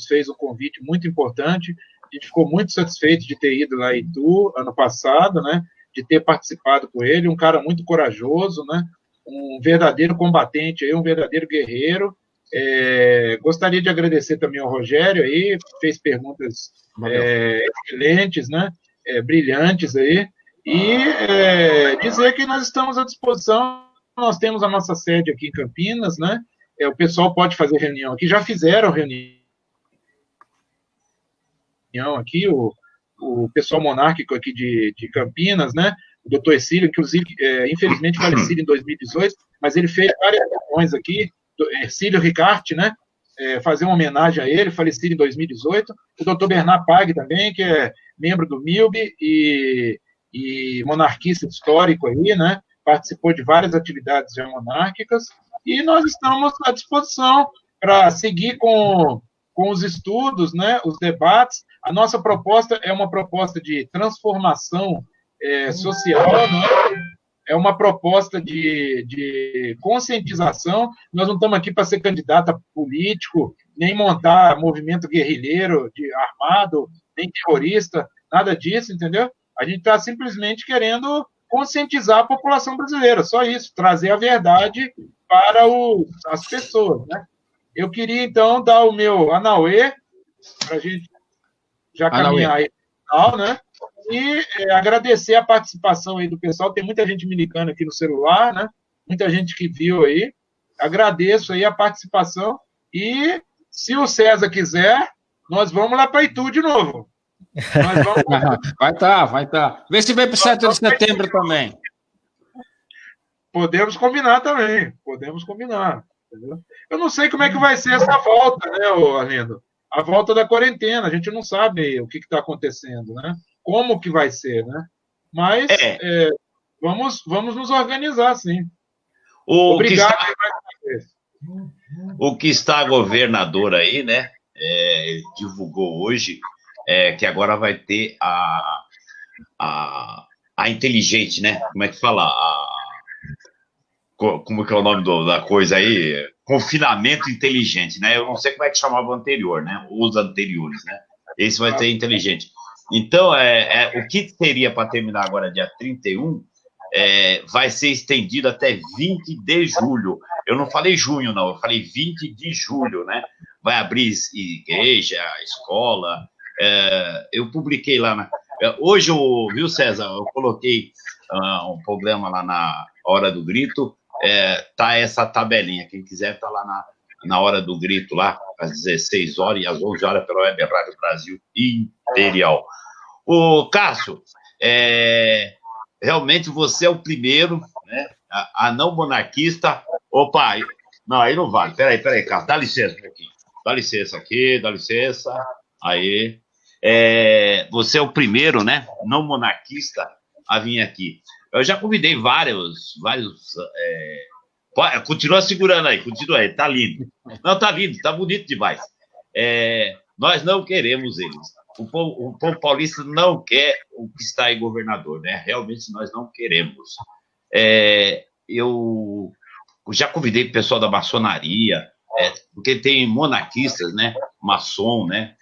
fez um convite muito importante. A gente ficou muito satisfeito de ter ido lá a Itu ano passado, né? De ter participado com ele, um cara muito corajoso, né? Um verdadeiro combatente aí, um verdadeiro guerreiro. Gostaria de agradecer também ao Rogério aí, fez perguntas excelentes, né? Brilhantes aí, e dizer que nós estamos à disposição. Nós temos a nossa sede aqui em Campinas, né? O pessoal pode fazer reunião aqui, já fizeram reunião aqui, o pessoal monárquico aqui de Campinas, né? O doutor Ercílio, inclusive, infelizmente falecido em 2018, mas ele fez várias reuniões aqui, Ercílio Ricarte, né? Fazer uma homenagem a ele, falecido em 2018. O doutor Bernard Pag também, que é membro do MILB e monarquista histórico aí, né? Participou de várias atividades já monárquicas, e nós estamos à disposição para seguir com os estudos, né? Os debates. A nossa proposta é uma proposta de transformação social, né? É uma proposta de conscientização. Nós não estamos aqui para ser candidato a político, nem montar movimento guerrilheiro armado, nem terrorista, nada disso, entendeu? A gente está simplesmente querendo conscientizar a população brasileira, só isso, trazer a verdade para as pessoas, né? Eu queria, então, dar o meu Anauê, para a gente já caminhar aí no final, né? E agradecer a participação aí do pessoal. Tem muita gente me ligando aqui no celular, né? Muita gente que viu aí. Agradeço aí a participação. E, se o César quiser, nós vamos lá para Itu de novo. Nós vamos... Vai tá. Vê se vem para o 7 de setembro também. Podemos combinar também. Podemos combinar. Entendeu? Eu não sei como é que vai ser essa volta, né, Arlindo? A volta da quarentena. A gente não sabe o que está acontecendo, né? Como que vai ser, né? Mas vamos nos organizar, sim. Obrigado. O que está governador aí, né? Divulgou hoje que agora vai ter a inteligente, né? Como é que fala? Como que é o nome da coisa aí? Confinamento inteligente, né? Eu não sei como é que chamava o anterior, né? Os anteriores, né? Esse vai ser inteligente. Então, o que seria para terminar agora, dia 31, vai ser estendido até 20 de julho. Eu não falei junho, não, eu falei 20 de julho, né? Vai abrir igreja, escola. Eu publiquei lá. Hoje, viu, César? Eu coloquei um programa lá na Hora do Grito. Tá essa tabelinha. Quem quiser tá lá na Hora do Grito, lá, às 16 horas e às 11 horas pela Web Rádio Brasil Imperial. Ô, Cássio, realmente você é o primeiro, né, a não monarquista. Opa, não, aí não vale. Peraí, Cássio, dá licença um pouquinho. Dá licença aqui, dá licença. Aí. Você é o primeiro, né, não monarquista a vir aqui. Eu já convidei vários. Continua segurando aí, continua aí, tá lindo. Não, tá lindo, tá bonito demais. Nós não queremos eles. O povo paulista não quer o que está aí governador, né? Realmente nós não queremos. Eu já convidei o pessoal da maçonaria, porque tem monarquistas, né? Maçom, né?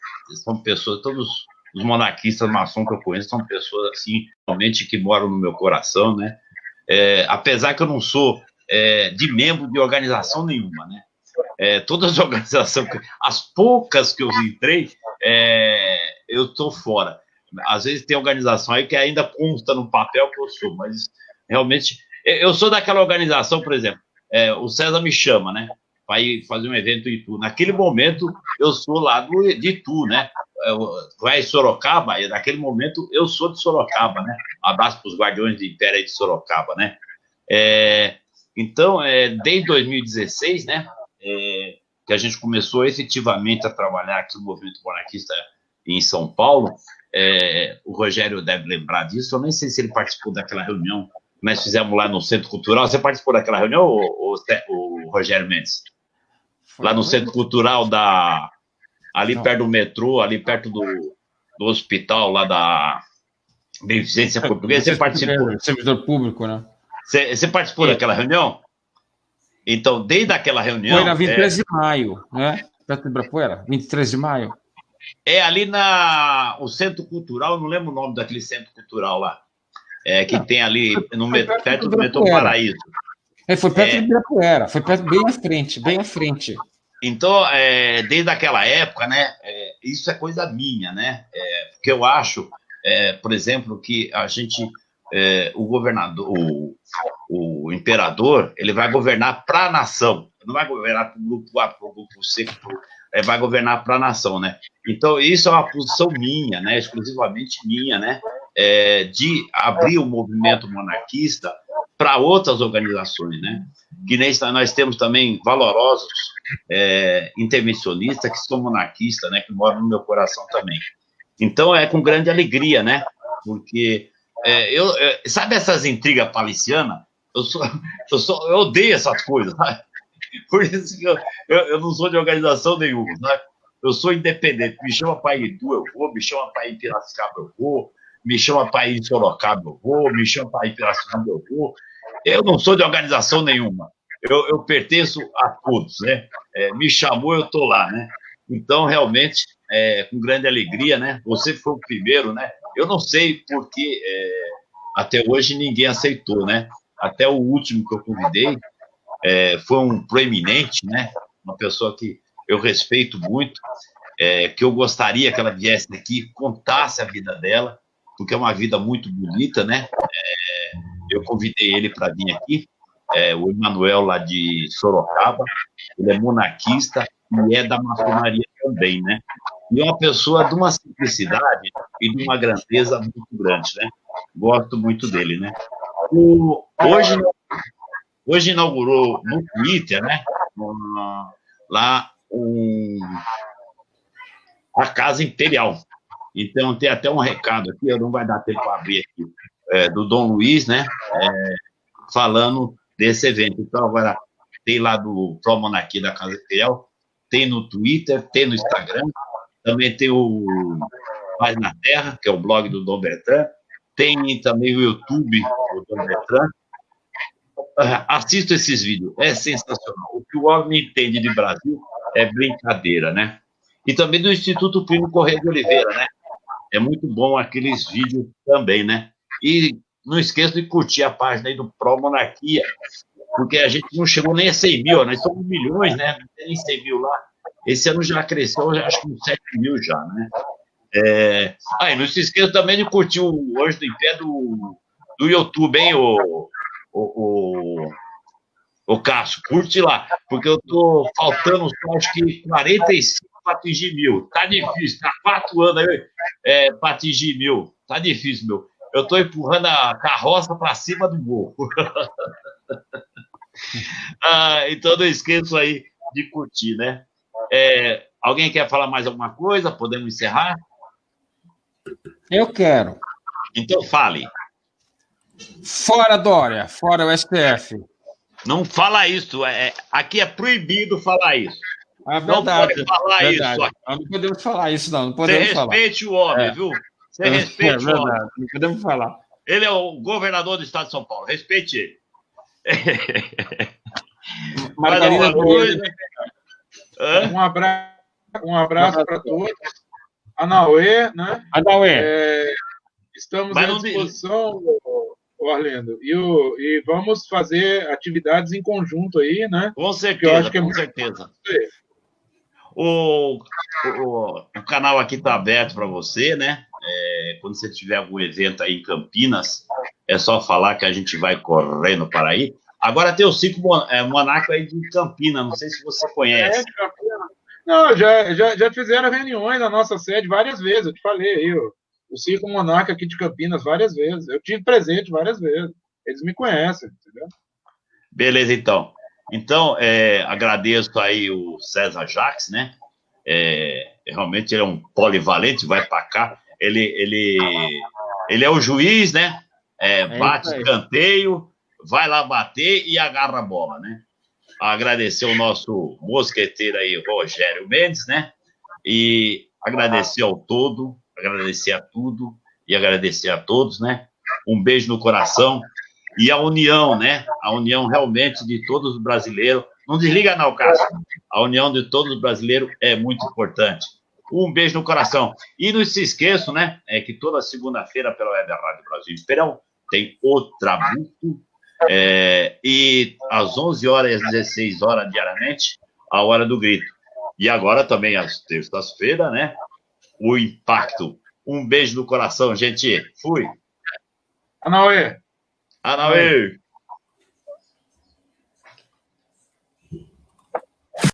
São pessoas, todos os monarquistas maçom que eu conheço são pessoas, assim, realmente que moram no meu coração, né? Apesar que eu não sou de membro de organização nenhuma, né? Todas as organizações, as poucas que eu entrei, eu estou fora. Às vezes tem organização aí que ainda consta no papel que eu sou, mas realmente eu sou daquela organização, por exemplo, o César me chama, né, para ir fazer um evento em Itu. Naquele momento eu sou lá de Itu, né? Vai em Sorocaba, e naquele momento eu sou de Sorocaba, né? Abraço para os Guardiões do Império aí de Sorocaba, né? Então, desde 2016, né? Que a gente começou efetivamente a trabalhar aqui no movimento monarquista em São Paulo. O Rogério deve lembrar disso. Eu nem sei se ele participou daquela reunião nós fizemos lá no Centro Cultural. Você participou daquela reunião, o Rogério Mendes? Lá no Centro Cultural, ali perto do metrô, ali perto do hospital, lá da Beneficência Portuguesa. Você participou? Servidor público, né? Você participou daquela reunião? Então, desde aquela reunião... Foi na 23 de maio, né? Perto de Ibirapuera, 23 de maio. É ali o Centro Cultural, eu não lembro o nome daquele Centro Cultural lá, que tem ali perto do metrô Paraíso. Foi perto de Ibirapuera, foi perto, bem à frente. Então, desde aquela época, né, isso é coisa minha, né? Porque eu acho, por exemplo, que a gente, o governador, o imperador, ele vai governar para a nação, não vai governar para o grupo A, para o grupo C, vai governar para a nação, né? Então, isso é uma posição minha, né, exclusivamente minha, né, de abrir o movimento monarquista para outras organizações, né? Que nem nós temos também valorosos intervencionistas que são monarquistas, né? Que moram no meu coração também. Então, é com grande alegria, né? Porque, sabe essas intrigas palicianas? Eu odeio essas coisas, sabe? Por isso que eu não sou de organização nenhuma, né? Eu sou independente. Me chama para ir em Itu, eu vou. Me chama para ir em Piracicaba, eu vou. Me chama para ir em Sorocaba, eu vou. Me chama para ir em Piracicaba, eu vou. Eu não sou de organização nenhuma. Eu pertenço a todos, né? Me chamou, eu estou lá, né? Então, realmente, com grande alegria, né? Você foi o primeiro, né? Eu não sei porque até hoje ninguém aceitou, né? Até o último que eu convidei foi um proeminente, né? Uma pessoa que eu respeito muito, que eu gostaria que ela viesse aqui, contasse a vida dela, porque é uma vida muito bonita, né? Eu convidei ele para vir aqui, o Emanuel lá de Sorocaba, ele é monarquista e é da maçonaria também, né? E é uma pessoa de uma simplicidade e de uma grandeza muito grande, né? Gosto muito dele, né? Hoje inaugurou no Twitter, né? Lá a Casa Imperial. Então, tem até um recado aqui, não vai dar tempo para abrir aqui, do Dom Luiz, né? Falando desse evento. Então, agora tem lá do Pro Monarquia da Casa Imperial, tem no Twitter, tem no Instagram, também tem o Paz na Terra, que é o blog do Dom Bertrand, tem também o YouTube do Dom Bertrand. Assista esses vídeos, é sensacional. O que o homem entende de Brasil é brincadeira, né? E também do Instituto Primo Correia de Oliveira, né? É muito bom aqueles vídeos também, né? E não esqueça de curtir a página aí do Pro Monarquia, porque a gente não chegou nem a 100 mil, nós somos milhões, né? Não tem nem 100 mil lá. Esse ano já cresceu, acho que uns 7 mil já, né? E não se esqueça também de curtir o Anjo do Impé do YouTube, hein, o Cássio, curte lá, porque eu tô faltando só, acho que 45 para atingir 1000. Tá difícil, tá 4 anos aí para atingir 1000. Tá difícil, meu. Eu tô empurrando a carroça para cima do morro. Então não esqueça aí de curtir, né? Alguém quer falar mais alguma coisa? Podemos encerrar? Eu quero. Então fale. Fora Dória, fora o STF. Não fala isso. Aqui é proibido falar isso. Verdade. Não pode falar verdade. isso. Não podemos falar isso, não. Não podemos Você falar. respeite o homem, viu? Você respeite o homem. Não podemos falar. Ele é o governador do estado de São Paulo. Respeite ele. Margarida Um abraço para todos. Anauê, né? Anauê. Estamos à disposição, Arlindo. E vamos fazer atividades em conjunto aí, né? Com certeza, eu acho que com certeza. O canal aqui está aberto para você, né? Quando você tiver algum evento aí em Campinas, é só falar que a gente vai correndo para aí. Agora tem o Circo Monarca aí de Campinas, não sei se você conhece. Não, já fizeram reuniões na nossa sede várias vezes, eu te falei aí, o Circo Monarca aqui de Campinas várias vezes. Eu tive presente várias vezes. Eles me conhecem, entendeu? Beleza, então. Então, agradeço aí o César Jacques, né? Realmente ele é um polivalente, vai para cá. Ele é o juiz, né? bate isso aí. escanteio, vai lá bater e agarra a bola, né? Agradecer o nosso mosqueteiro aí, Rogério Mendes, né? E agradecer ao todo, agradecer a tudo e agradecer a todos, né? Um beijo no coração e a união, né? A união realmente de todos os brasileiros. Não desliga não, Cássio. A união de todos os brasileiros é muito importante. Um beijo no coração. E não se esqueçam, né? Que toda segunda-feira pela Web Rádio Brasil Imperial tem o Trabuco. E às 11 horas e às 16 horas diariamente, a Hora do Grito. E agora também às terças-feiras, né? O Impacto. Um beijo no coração, gente. Fui. Anauê. Anauê.